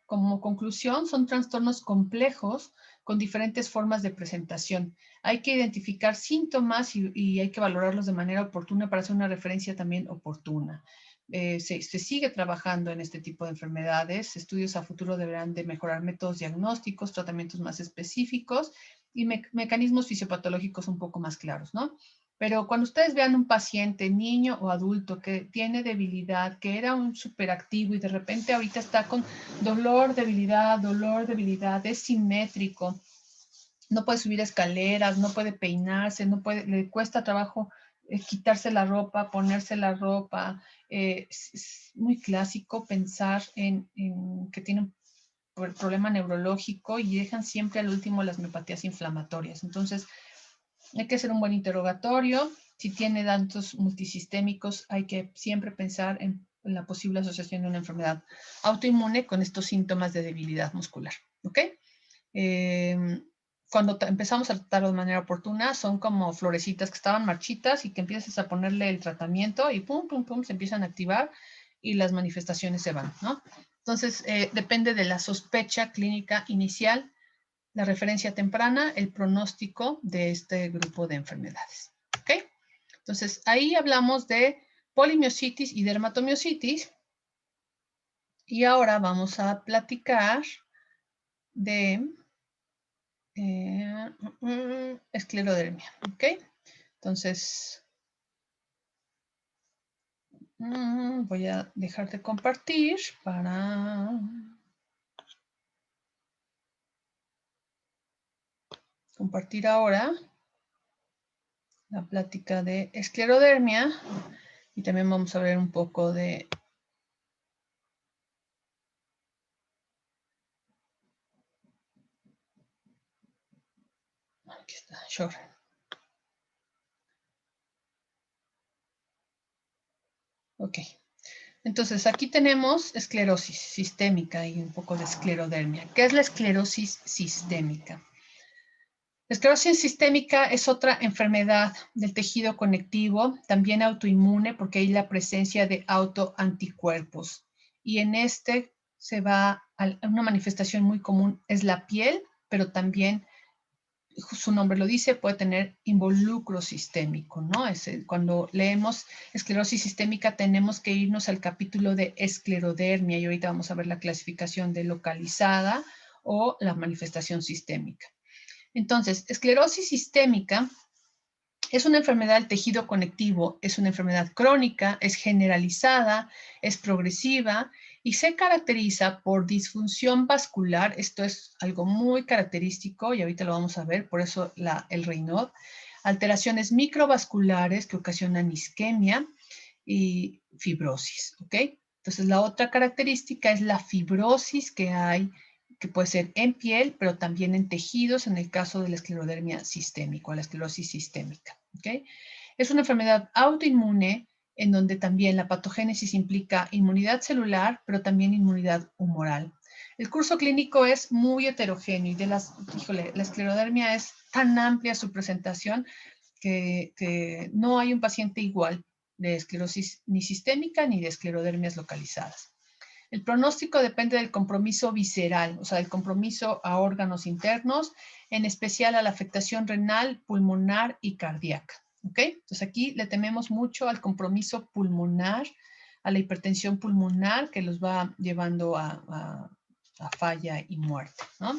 como conclusión, son trastornos complejos con diferentes formas de presentación. Hay que identificar síntomas y hay que valorarlos de manera oportuna para hacer una referencia también oportuna. Se sigue trabajando en este tipo de enfermedades. Estudios a futuro deberán de mejorar métodos diagnósticos, tratamientos más específicos y mecanismos fisiopatológicos un poco más claros, ¿no? Pero cuando ustedes vean un paciente, niño o adulto, que tiene debilidad, que era un superactivo y de repente ahorita está con dolor, debilidad, es simétrico, no puede subir escaleras, no puede peinarse, no puede, le cuesta trabajo quitarse la ropa, ponerse la ropa. Es muy clásico pensar en que tiene un problema neurológico y dejan siempre al último las miopatías inflamatorias. Entonces, hay que hacer un buen interrogatorio. Si tiene datos multisistémicos, hay que siempre pensar en la posible asociación de una enfermedad autoinmune con estos síntomas de debilidad muscular. ¿Ok? Cuando empezamos a tratarlo de manera oportuna, son como florecitas que estaban marchitas y que empiezas a ponerle el tratamiento y pum, pum, pum, se empiezan a activar y las manifestaciones se van, ¿no? Entonces, depende de la sospecha clínica inicial, la referencia temprana, el pronóstico de este grupo de enfermedades. ¿Ok? Entonces, ahí hablamos de polimiositis y dermatomiositis. Y ahora vamos a platicar de esclerodermia. ¿Ok? Entonces, voy a dejar de compartir para compartir ahora la plática de esclerodermia y también vamos a ver un poco de aquí está, Sjögren. Ok. Entonces, aquí tenemos esclerosis sistémica y un poco de esclerodermia. ¿Qué es la esclerosis sistémica? La esclerosis sistémica es otra enfermedad del tejido conectivo, también autoinmune, porque hay la presencia de autoanticuerpos. Y en este se va a una manifestación muy común, es la piel, pero también su nombre lo dice, puede tener involucro sistémico, ¿no? Cuando leemos esclerosis sistémica tenemos que irnos al capítulo de esclerodermia y ahorita vamos a ver la clasificación de localizada o la manifestación sistémica. Entonces, esclerosis sistémica es una enfermedad del tejido conectivo, es una enfermedad crónica, es generalizada, es progresiva y se caracteriza por disfunción vascular. Esto es algo muy característico y ahorita lo vamos a ver, por eso el Raynaud. Alteraciones microvasculares que ocasionan isquemia y fibrosis, ¿ok? Entonces, la otra característica es la fibrosis que hay, que puede ser en piel, pero también en tejidos, en el caso de la esclerodermia sistémica, la esclerosis sistémica. ¿Okay? Es una enfermedad autoinmune en donde también la patogénesis implica inmunidad celular, pero también inmunidad humoral. El curso clínico es muy heterogéneo y la esclerodermia es tan amplia su presentación que no hay un paciente igual de esclerosis ni sistémica ni de esclerodermias localizadas. El pronóstico depende del compromiso visceral, o sea, del compromiso a órganos internos, en especial a la afectación renal, pulmonar y cardíaca. ¿Ok? Entonces aquí le tememos mucho al compromiso pulmonar, a la hipertensión pulmonar que los va llevando a falla y muerte, ¿no?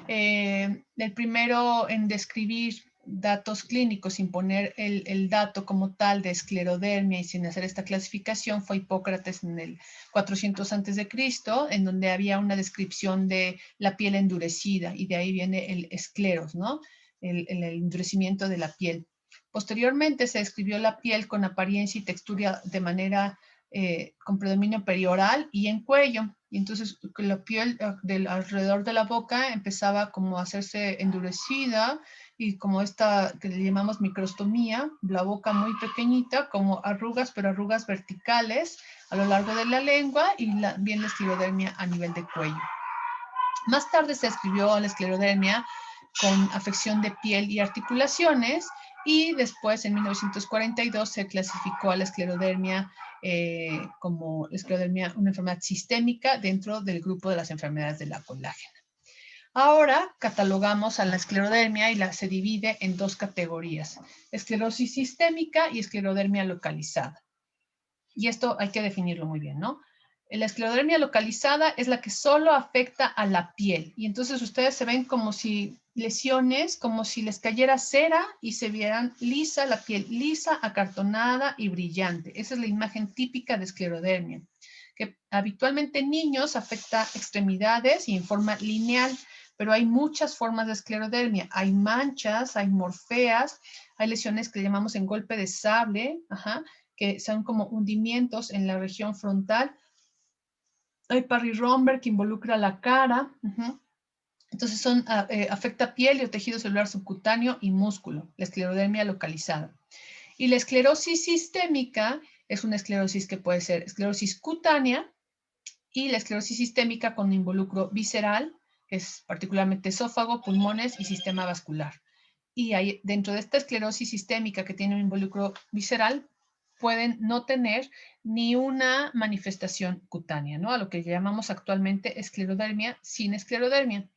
El primero en describir datos clínicos sin poner el dato como tal de esclerodermia y sin hacer esta clasificación fue Hipócrates en el 400 a.C., en donde había una descripción de la piel endurecida y de ahí viene el escleros, ¿no? El endurecimiento de la piel. Posteriormente se describió la piel con apariencia y textura de manera con predominio perioral y en cuello. Y entonces la piel alrededor de la boca empezaba como a hacerse endurecida y como esta que le llamamos microstomía, la boca muy pequeñita, como arrugas, pero arrugas verticales a lo largo de la lengua y bien la esclerodermia a nivel de cuello. Más tarde se describió la esclerodermia con afección de piel y articulaciones y después en 1942 se clasificó a la esclerodermia como esclerodermia, una enfermedad sistémica dentro del grupo de las enfermedades de la colágena. Ahora catalogamos a la esclerodermia y se divide en dos categorías, esclerosis sistémica y esclerodermia localizada. Y esto hay que definirlo muy bien, ¿no? La esclerodermia localizada es la que solo afecta a la piel. Y entonces ustedes se ven como si lesiones, como si les cayera cera y se vieran lisa, la piel lisa, acartonada y brillante. Esa es la imagen típica de esclerodermia, que habitualmente en niños afecta extremidades y en forma lineal, pero hay muchas formas de esclerodermia. Hay manchas, hay morfeas, hay lesiones que llamamos en golpe de sable, que son como hundimientos en la región frontal. Hay Parry-Romberg que involucra la cara. Entonces afecta piel y o tejido celular subcutáneo y músculo, la esclerodermia localizada. Y la esclerosis sistémica es una esclerosis que puede ser esclerosis cutánea y la esclerosis sistémica con involucro visceral, que es particularmente esófago, pulmones y sistema vascular. Y hay, dentro de esta esclerosis sistémica que tiene un involucro visceral, pueden no tener ni una manifestación cutánea, ¿no? A lo que llamamos actualmente esclerodermia sin esclerodermia.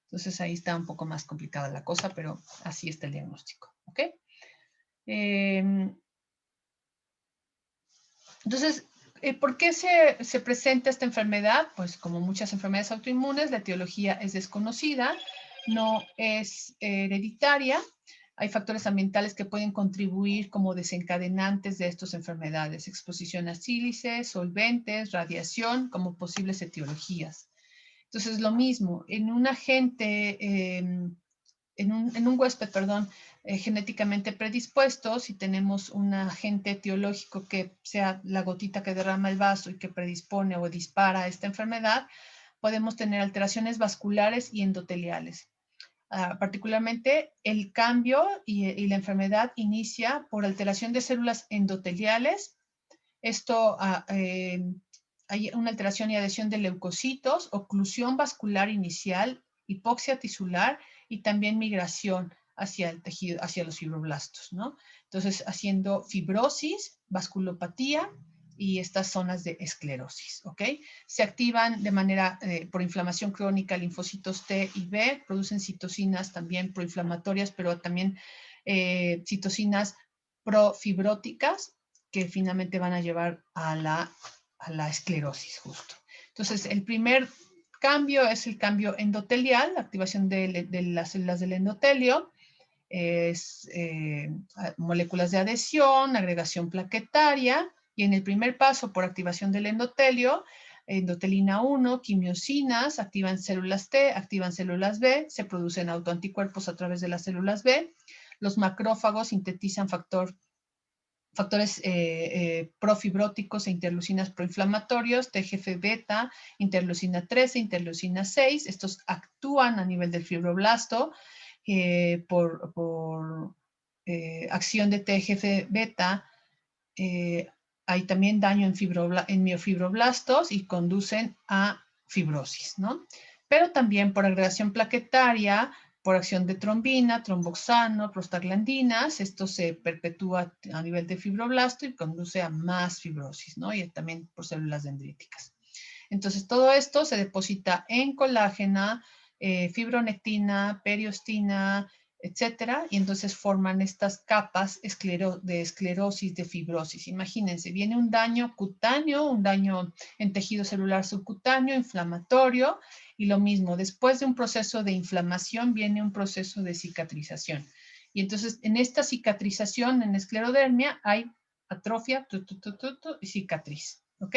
Entonces ahí está un poco más complicada la cosa, pero así está el diagnóstico, ¿ok? Entonces, ¿por qué se presenta esta enfermedad? Pues como muchas enfermedades autoinmunes, la etiología es desconocida, no es hereditaria. Hay factores ambientales que pueden contribuir como desencadenantes de estas enfermedades, exposición a sílice, solventes, radiación, como posibles etiologías. Entonces, lo mismo, en un agente, en un huésped, perdón, genéticamente predispuesto, si tenemos un agente etiológico que sea la gotita que derrama el vaso y que predispone o dispara esta enfermedad, podemos tener alteraciones vasculares y endoteliales. Particularmente el cambio y la enfermedad inicia por alteración de células endoteliales. Esto hay una alteración y adhesión de leucocitos, oclusión vascular inicial, hipoxia tisular y también migración hacia el tejido, hacia los fibroblastos, ¿no? Entonces, haciendo fibrosis, vasculopatía y estas zonas de esclerosis, ¿ok? Se activan de manera, por inflamación crónica, linfocitos T y B, producen citocinas también proinflamatorias, pero también citocinas profibróticas que finalmente van a llevar a la esclerosis justo. Entonces, el primer cambio es el cambio endotelial, la activación de las células del endotelio, es moléculas de adhesión, agregación plaquetaria, y en el primer paso por activación del endotelio, endotelina 1, quimiosinas, activan células T, activan células B, se producen autoanticuerpos a través de las células B, los macrófagos sintetizan factores profibróticos e interleucinas proinflamatorios, TGF-beta, interleucina 13, interleucina 6. Estos actúan a nivel del fibroblasto por acción de TGF-beta. Hay también daño en miofibroblastos y conducen a fibrosis, ¿no? Pero también por agregación plaquetaria, por acción de trombina, tromboxano, prostaglandinas, esto se perpetúa a nivel de fibroblasto y conduce a más fibrosis, ¿no? Y también por células dendríticas. Entonces, todo esto se deposita en colágena, fibronectina, periostina, etcétera, y entonces forman estas capas de esclerosis, de fibrosis. Imagínense, viene un daño cutáneo, un daño en tejido celular subcutáneo, inflamatorio, y lo mismo, después de un proceso de inflamación viene un proceso de cicatrización. Y entonces, en esta cicatrización, en esclerodermia, hay atrofia y cicatriz, ¿ok?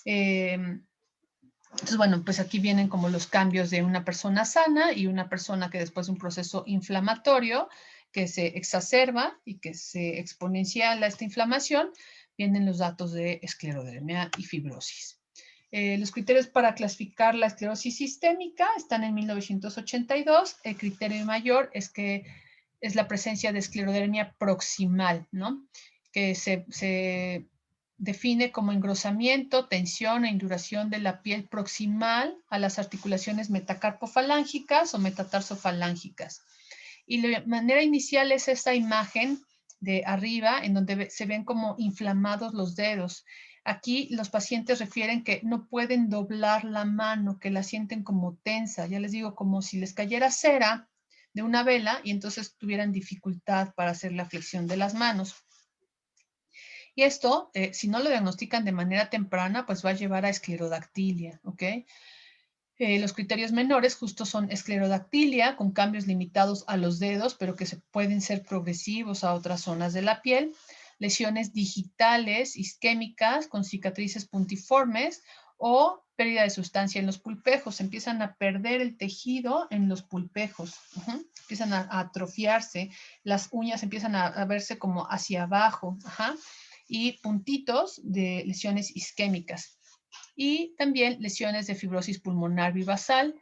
Entonces, bueno, pues aquí vienen como los cambios de una persona sana y una persona que después de un proceso inflamatorio que se exacerba y que se exponenciala esta inflamación, vienen los datos de esclerodermia y fibrosis. Los criterios para clasificar la esclerosis sistémica están en 1982. El criterio mayor es que es la presencia de esclerodermia proximal, ¿no? Que se define como engrosamiento, tensión e induración de la piel proximal a las articulaciones metacarpofalángicas o metatarsofalángicas. Y la manera inicial es esta imagen de arriba, en donde se ven como inflamados los dedos. Aquí los pacientes refieren que no pueden doblar la mano, que la sienten como tensa. Ya les digo, como si les cayera cera de una vela y entonces tuvieran dificultad para hacer la flexión de las manos. Y esto, si no lo diagnostican de manera temprana, pues va a llevar a esclerodactilia, ¿ok? Los criterios menores justo son esclerodactilia, con cambios limitados a los dedos, pero que pueden ser progresivos a otras zonas de la piel, lesiones digitales isquémicas con cicatrices puntiformes o pérdida de sustancia en los pulpejos. Empiezan a perder el tejido en los pulpejos, empiezan a atrofiarse, las uñas empiezan a verse como hacia abajo, y puntitos de lesiones isquémicas. Y también lesiones de fibrosis pulmonar bivasal,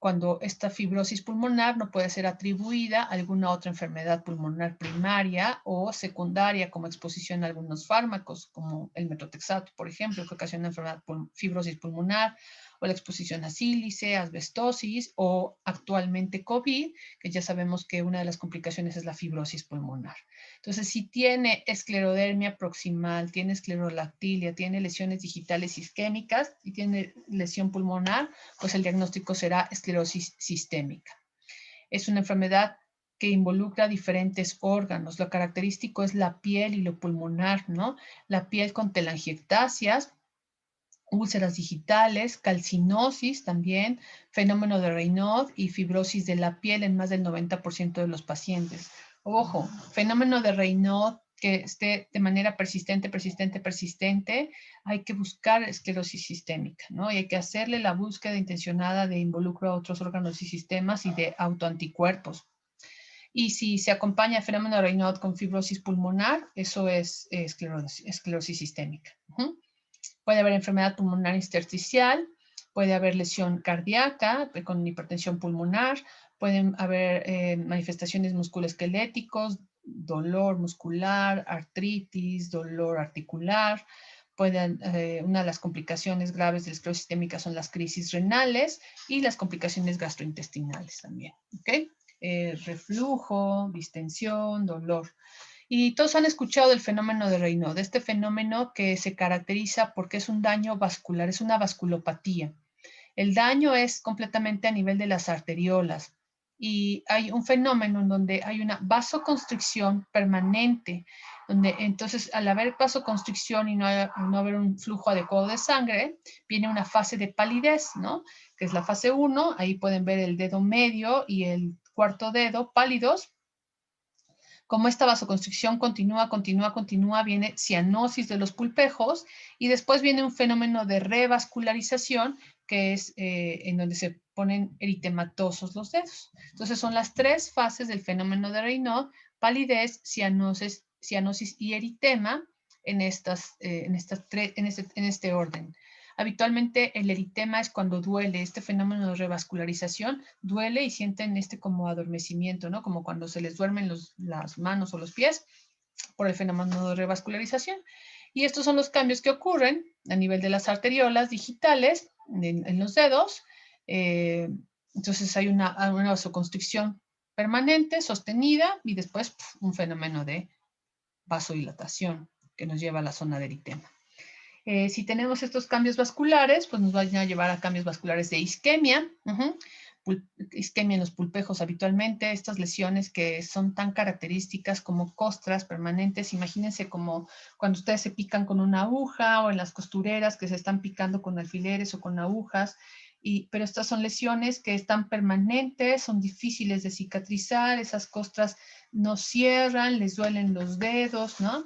cuando esta fibrosis pulmonar no puede ser atribuida a alguna otra enfermedad pulmonar primaria o secundaria, como exposición a algunos fármacos, como el metotrexato, por ejemplo, que ocasiona fibrosis pulmonar, o la exposición a sílice, asbestosis, o actualmente COVID, que ya sabemos que una de las complicaciones es la fibrosis pulmonar. Entonces, si tiene esclerodermia proximal, tiene esclerolactilia, tiene lesiones digitales isquémicas y tiene lesión pulmonar, pues el diagnóstico será esclerosis sistémica. Es una enfermedad que involucra diferentes órganos. Lo característico es la piel y lo pulmonar, ¿no? La piel con telangiectasias, úlceras digitales, calcinosis también, fenómeno de Raynaud y fibrosis de la piel en más del 90% de los pacientes. Ojo, fenómeno de Raynaud que esté de manera persistente, hay que buscar esclerosis sistémica, ¿no? Y hay que hacerle la búsqueda intencionada de involucro a otros órganos y sistemas y de autoanticuerpos. Y si se acompaña el fenómeno de Raynaud con fibrosis pulmonar, eso es esclerosis sistémica. Puede haber enfermedad pulmonar intersticial, puede haber lesión cardíaca con hipertensión pulmonar, pueden haber manifestaciones musculoesqueléticos, dolor muscular, artritis, dolor articular. Una de las complicaciones graves de la esclerosis sistémica son las crisis renales y las complicaciones gastrointestinales también. ¿Okay? Reflujo, distensión, dolor. Y todos han escuchado del fenómeno de Raynaud, de este fenómeno que se caracteriza porque es un daño vascular, es una vasculopatía. El daño es completamente a nivel de las arteriolas y hay un fenómeno en donde hay una vasoconstricción permanente, donde entonces al haber vasoconstricción y no haber un flujo adecuado de sangre, viene una fase de palidez, ¿no? Que es la fase 1, ahí pueden ver el dedo medio y el cuarto dedo pálidos. Como esta vasoconstricción continúa, viene cianosis de los pulpejos y después viene un fenómeno de revascularización que es en donde se ponen eritematosos los dedos. Entonces son las tres fases del fenómeno de Raynaud: palidez, cianosis y eritema en este orden. Habitualmente el eritema es cuando duele, este fenómeno de revascularización duele y sienten como adormecimiento, ¿no? Como cuando se les duermen las manos o los pies por el fenómeno de revascularización. Y estos son los cambios que ocurren a nivel de las arteriolas digitales en los dedos. Entonces hay una vasoconstricción permanente, sostenida, y después un fenómeno de vasodilatación que nos lleva a la zona de eritema. Si tenemos estos cambios vasculares, pues nos van a llevar a cambios vasculares de isquemia, isquemia en los pulpejos habitualmente, estas lesiones que son tan características como costras permanentes. Imagínense como cuando ustedes se pican con una aguja o en las costureras que se están picando con alfileres o con agujas. Pero estas son lesiones que están permanentes, son difíciles de cicatrizar, esas costras no cierran, les duelen los dedos, ¿no?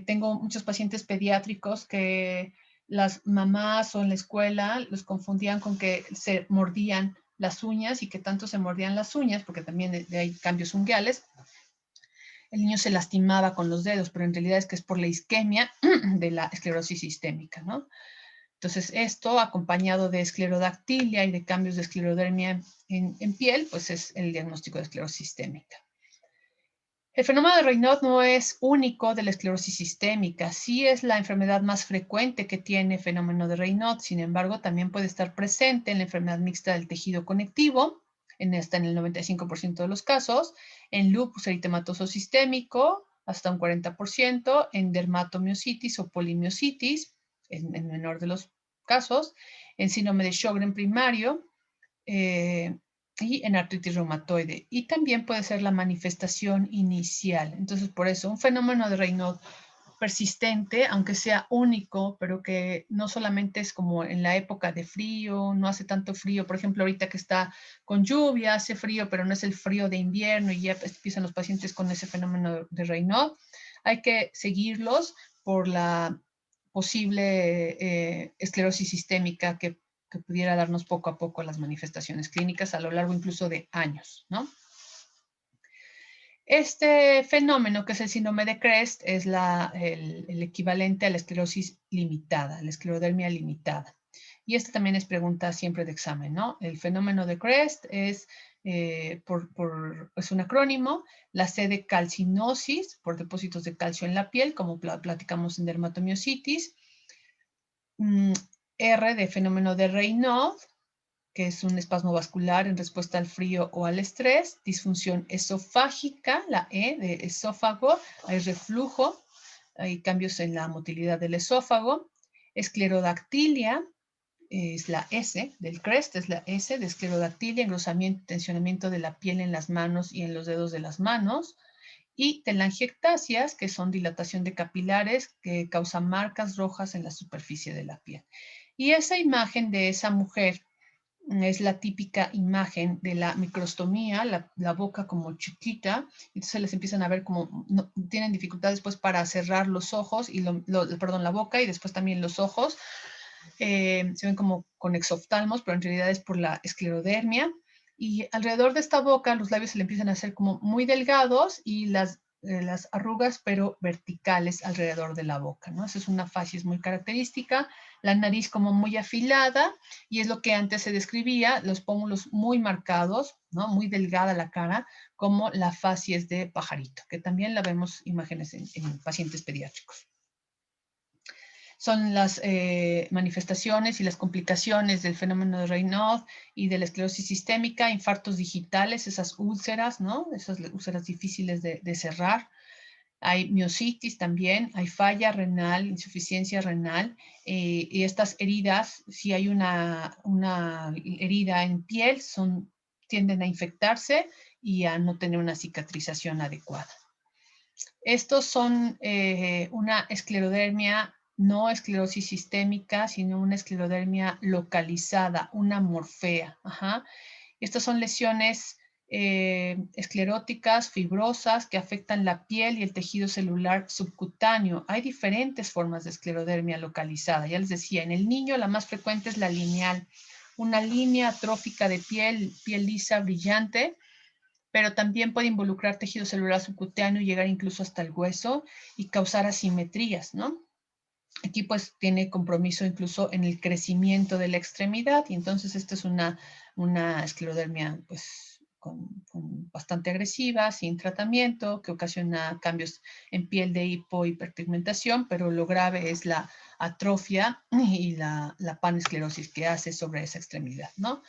Tengo muchos pacientes pediátricos que las mamás o en la escuela los confundían con que se mordían las uñas y que tanto se mordían las uñas, porque también hay cambios unguiales. El niño se lastimaba con los dedos, pero en realidad es que es por la isquemia de la esclerosis sistémica, ¿no? Entonces, esto acompañado de esclerodactilia y de cambios de esclerodermia en piel, pues es el diagnóstico de esclerosis sistémica. El fenómeno de Raynaud no es único de la esclerosis sistémica, sí es la enfermedad más frecuente que tiene fenómeno de Raynaud, sin embargo, también puede estar presente en la enfermedad mixta del tejido conectivo, en el 95% de los casos, en lupus eritematoso sistémico, hasta un 40%, en dermatomiositis o polimiositis, en menor de los casos, en síndrome de Sjögren primario, y en artritis reumatoide. Y también puede ser la manifestación inicial. Entonces, por eso, un fenómeno de Raynaud persistente, aunque sea único, pero que no solamente es como en la época de frío, no hace tanto frío, por ejemplo, ahorita que está con lluvia, hace frío, pero no es el frío de invierno y ya empiezan los pacientes con ese fenómeno de Raynaud. Hay que seguirlos por la posible esclerosis sistémica que pudiera darnos poco a poco las manifestaciones clínicas a lo largo incluso de años, ¿no? Este fenómeno, que es el síndrome de Crest, es el equivalente a la esclerosis limitada, la esclerodermia limitada. Y esta también es pregunta siempre de examen, ¿no? El fenómeno de Crest es, es un acrónimo, la C de calcinosis, por depósitos de calcio en la piel, como platicamos en dermatomiositis, R de fenómeno de Raynaud, que es un espasmo vascular en respuesta al frío o al estrés, disfunción esofágica, la E de esófago, hay reflujo, hay cambios en la motilidad del esófago, esclerodactilia, es la S del CREST, es la S de esclerodactilia, engrosamiento y tensionamiento de la piel en las manos y en los dedos de las manos, y telangiectasias, que son dilatación de capilares que causan marcas rojas en la superficie de la piel. Y esa imagen de esa mujer es la típica imagen de la microstomía, la boca como chiquita, entonces les empiezan a ver como, no, tienen dificultades pues para cerrar los ojos, y perdón, la boca y después también los ojos, se ven como con exoftalmos, pero en realidad es por la esclerodermia, y alrededor de esta boca los labios se le empiezan a hacer como muy delgados y las arrugas, pero verticales alrededor de la boca, ¿no? Esa es una facies muy característica, la nariz como muy afilada, y es lo que antes se describía, los pómulos muy marcados, ¿no? Muy delgada la cara, como la facies de pajarito, que también la vemos imágenes en pacientes pediátricos. Son las manifestaciones y las complicaciones del fenómeno de Raynaud y de la esclerosis sistémica, infartos digitales, esas úlceras, ¿no? Esas úlceras difíciles de cerrar. Hay miositis también, hay falla renal, insuficiencia renal, y estas heridas, si hay una herida en piel, tienden a infectarse y a no tener una cicatrización adecuada. Estos son una esclerodermia, no esclerosis sistémica, sino una esclerodermia localizada, una morfea. Ajá. Estas son lesiones escleróticas, fibrosas, que afectan la piel y el tejido celular subcutáneo. Hay diferentes formas de esclerodermia localizada. Ya les decía, en el niño la más frecuente es la lineal, una línea atrófica de piel lisa, brillante, pero también puede involucrar tejido celular subcutáneo y llegar incluso hasta el hueso y causar asimetrías, ¿no? Aquí pues tiene compromiso incluso en el crecimiento de la extremidad, y entonces esta es una esclerodermia pues con bastante agresiva, sin tratamiento, que ocasiona cambios en piel de hiperpigmentación, pero lo grave es la atrofia y la panesclerosis que hace sobre esa extremidad, ¿no?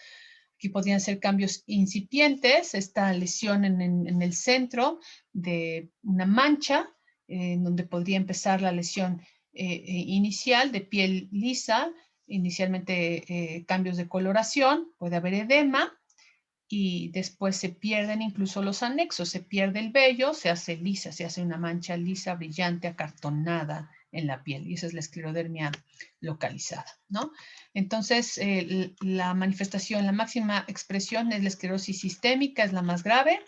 Aquí podrían ser cambios incipientes, esta lesión en el centro de una mancha, en donde podría empezar la lesión inicial de piel lisa, inicialmente cambios de coloración, puede haber edema, y después se pierden incluso los anexos, se pierde el vello, se hace lisa, se hace una mancha lisa, brillante, acartonada en la piel, y esa es la esclerodermia localizada, ¿no? Entonces, la manifestación, la máxima expresión es la esclerosis sistémica, es la más grave,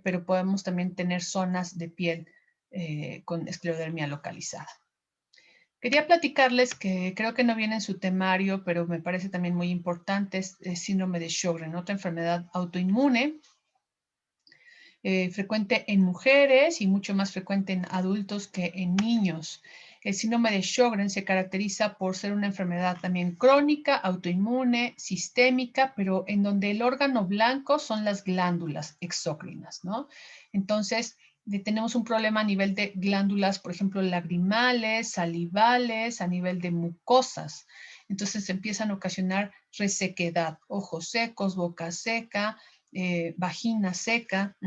pero podemos también tener zonas de piel con esclerodermia localizada. Quería platicarles que creo que no viene en su temario, pero me parece también muy importante, es síndrome de Sjögren, otra enfermedad autoinmune, frecuente en mujeres y mucho más frecuente en adultos que en niños. El síndrome de Sjögren se caracteriza por ser una enfermedad también crónica, autoinmune, sistémica, pero en donde el órgano blanco son las glándulas exócrinas, ¿no? Entonces, tenemos un problema a nivel de glándulas, por ejemplo, lagrimales, salivales, a nivel de mucosas. Entonces empiezan a ocasionar resequedad, ojos secos, boca seca, vagina seca,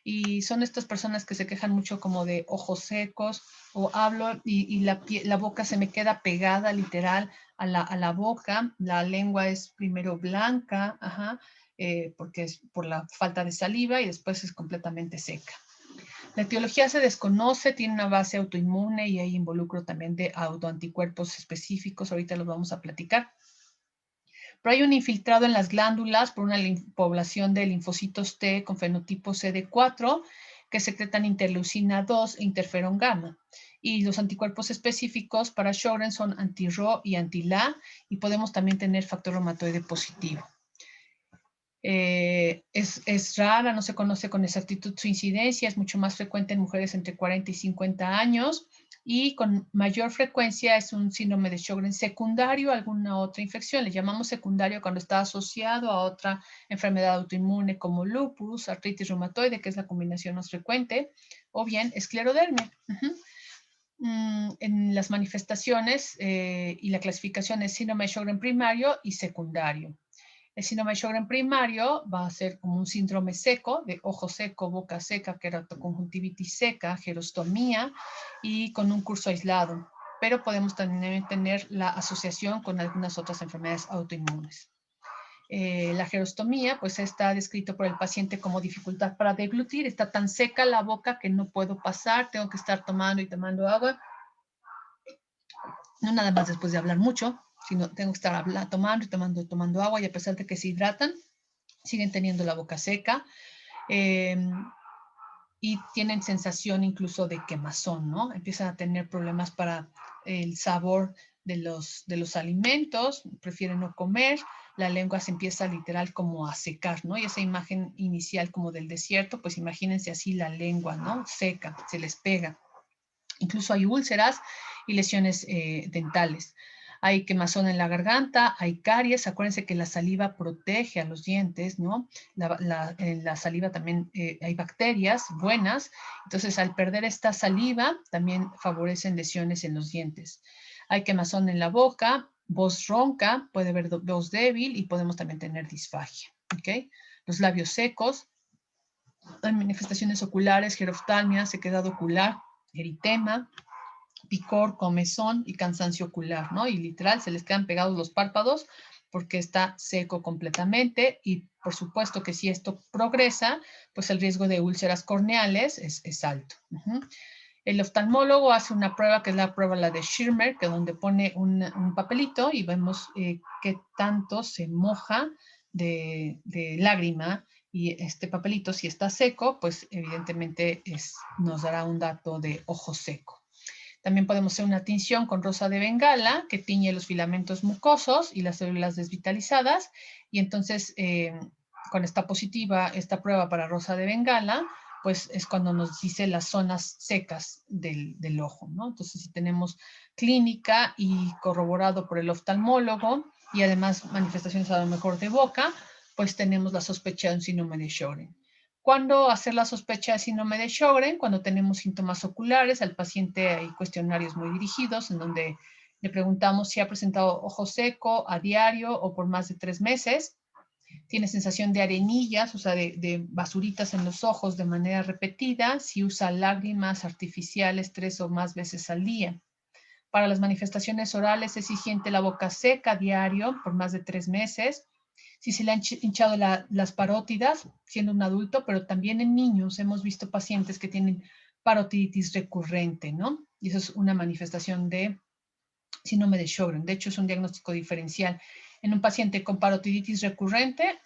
y son estas personas que se quejan mucho como de ojos secos, o hablo y la boca se me queda pegada literal a la boca, la lengua es primero blanca, porque es por la falta de saliva y después es completamente seca. La etiología se desconoce, tiene una base autoinmune y hay involucro también de autoanticuerpos específicos, ahorita los vamos a platicar. Pero hay un infiltrado en las glándulas por una población de linfocitos T con fenotipo CD4 que secretan interleucina 2 e interferón gamma. Y los anticuerpos específicos para Sjögren son anti-Ro y anti-La, y podemos también tener factor reumatoide positivo. Es rara, no se conoce con exactitud su incidencia, es mucho más frecuente en mujeres entre 40 y 50 años y con mayor frecuencia es un síndrome de Sjögren secundario a alguna otra infección. Le llamamos secundario cuando está asociado a otra enfermedad autoinmune como lupus, artritis reumatoide, que es la combinación más frecuente, o bien esclerodermia. En las manifestaciones y la clasificación es síndrome de Sjögren primario y secundario. El síndrome de Sjögren primario va a ser como un síndrome seco, de ojo seco, boca seca, queratoconjuntivitis seca, gerostomía y con un curso aislado. Pero podemos también tener la asociación con algunas otras enfermedades autoinmunes. La gerostomía, pues está descrito por el paciente como dificultad para deglutir, está tan seca la boca que no puedo pasar, tengo que estar tomando y tomando agua, no nada más después de hablar mucho, sino tengo que estar tomando y tomando agua, y a pesar de que se hidratan, siguen teniendo la boca seca y tienen sensación incluso de quemazón, ¿no? Empiezan a tener problemas para el sabor de los alimentos, prefieren no comer, la lengua se empieza literal como a secar, ¿no? Y esa imagen inicial como del desierto, pues imagínense así la lengua, ¿no? Seca, se les pega. Incluso hay úlceras y lesiones dentales. Hay quemazón en la garganta, hay caries. Acuérdense que la saliva protege a los dientes, ¿no? En la saliva también hay bacterias buenas. Entonces, al perder esta saliva, también favorecen lesiones en los dientes. Hay quemazón en la boca, voz ronca, puede haber voz débil y podemos también tener disfagia, ¿ok? Los labios secos, hay manifestaciones oculares, geroftalmia, sequedad ocular, eritema, picor, comezón y cansancio ocular, ¿no? Y literal se les quedan pegados los párpados porque está seco completamente, y por supuesto que si esto progresa, pues el riesgo de úlceras corneales es alto. El oftalmólogo hace una prueba que es la prueba la de Schirmer, que donde pone un papelito y vemos qué tanto se moja de lágrima, y este papelito, si está seco, pues evidentemente nos dará un dato de ojo seco. También podemos hacer una tinción con rosa de bengala que tiñe los filamentos mucosos y las células desvitalizadas, y entonces cuando está positiva esta prueba para rosa de bengala, pues es cuando nos dice las zonas secas del ojo, ¿no? Entonces, si tenemos clínica y corroborado por el oftalmólogo y además manifestaciones a lo mejor de boca, pues tenemos la sospecha de un síndrome de Sjögren. ¿Cuándo hacer la sospecha de síndrome de Sjögren? Cuando tenemos síntomas oculares, al paciente hay cuestionarios muy dirigidos en donde le preguntamos si ha presentado ojo seco a diario o por más de 3 meses, tiene sensación de arenillas, o sea, de basuritas en los ojos de manera repetida, si usa lágrimas artificiales 3 o más veces al día. Para las manifestaciones orales es higiente la boca seca a diario por más de 3 meses, si se le han hinchado las parótidas siendo un adulto, pero también en niños hemos visto pacientes que tienen parotiditis recurrente, ¿no? Y eso es una manifestación de síndrome de Sjögren. De hecho, es un diagnóstico diferencial. En un paciente con parotiditis recurrente,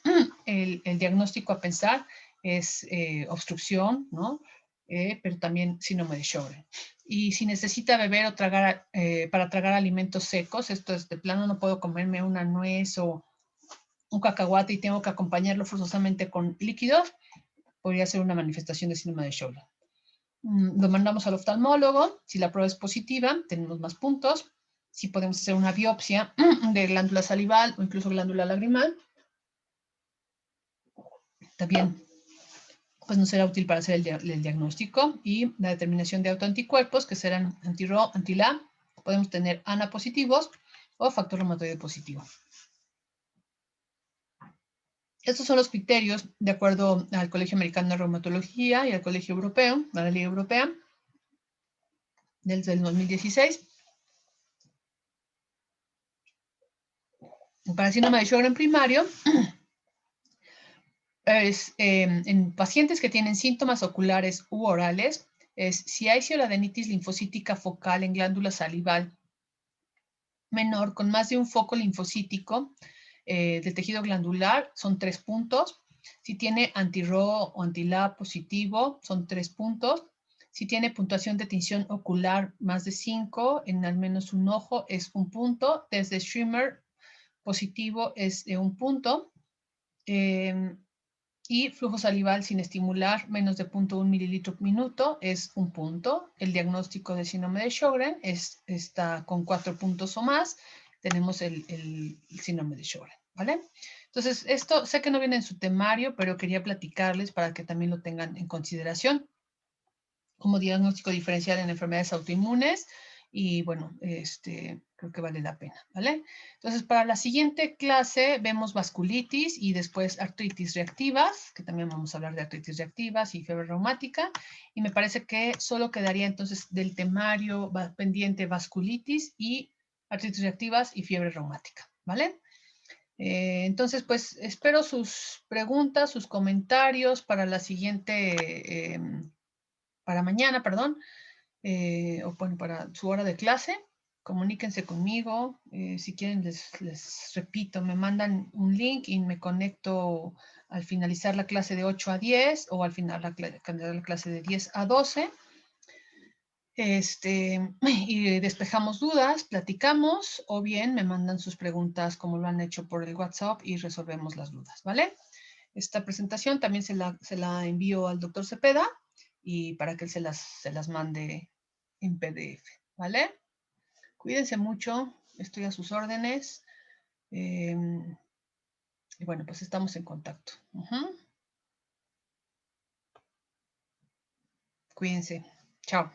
el diagnóstico a pensar es obstrucción, ¿no? Pero también síndrome de Sjögren. Y si necesita beber o tragar, para tragar alimentos secos, esto es de plano, no puedo comerme una nuez o un cacahuate y tengo que acompañarlo forzosamente con líquidos, podría ser una manifestación de síndrome de Sjögren. Lo mandamos al oftalmólogo. Si la prueba es positiva, tenemos más puntos. Si podemos hacer una biopsia de glándula salival o incluso glándula lagrimal, también pues nos será útil para hacer el diagnóstico y la determinación de autoanticuerpos, que serán anti-RO, anti-LA. Podemos tener ANA positivos o factor reumatoide positivo. Estos son los criterios de acuerdo al Colegio Americano de Reumatología y al Colegio Europeo, a la Liga Europea, del 2016. Para síndrome de Sjögren primario, en pacientes que tienen síntomas oculares u orales, es si hay cianodenitis linfocítica focal en glándula salival menor con más de un foco linfocítico del tejido glandular, son 3 puntos. Si tiene anti-RO o anti-LA positivo, son 3 puntos. Si tiene puntuación de tinción ocular más de 5 en al menos un ojo, es 1 punto. Desde Schirmer positivo es de 1 punto. Y flujo salival sin estimular menos de 0.1 mililitro por minuto es 1 punto. El diagnóstico de síndrome de Sjögren está con 4 puntos o más. Tenemos el síndrome de Sjögren, ¿vale? Entonces, esto sé que no viene en su temario, pero quería platicarles para que también lo tengan en consideración como diagnóstico diferencial en enfermedades autoinmunes y bueno, creo que vale la pena, ¿vale? Entonces, para la siguiente clase vemos vasculitis y después artritis reactivas, que también vamos a hablar de artritis reactivas y fiebre reumática, y me parece que solo quedaría entonces del temario pendiente vasculitis y artritis reactivas y fiebre reumática, ¿vale? Entonces, pues espero sus preguntas, sus comentarios para la siguiente, para mañana, perdón, o bueno, para su hora de clase. Comuníquense conmigo. Si quieren, les repito, me mandan un link y me conecto al finalizar la clase de 8 a 10 o al final la clase de 10 a 12. Y despejamos dudas, platicamos, o bien me mandan sus preguntas como lo han hecho por el WhatsApp y resolvemos las dudas, ¿vale? Esta presentación también se la envío al doctor Cepeda y para que él se las mande en PDF, ¿vale? Cuídense mucho, estoy a sus órdenes. Y bueno, pues estamos en contacto. Cuídense. Chao.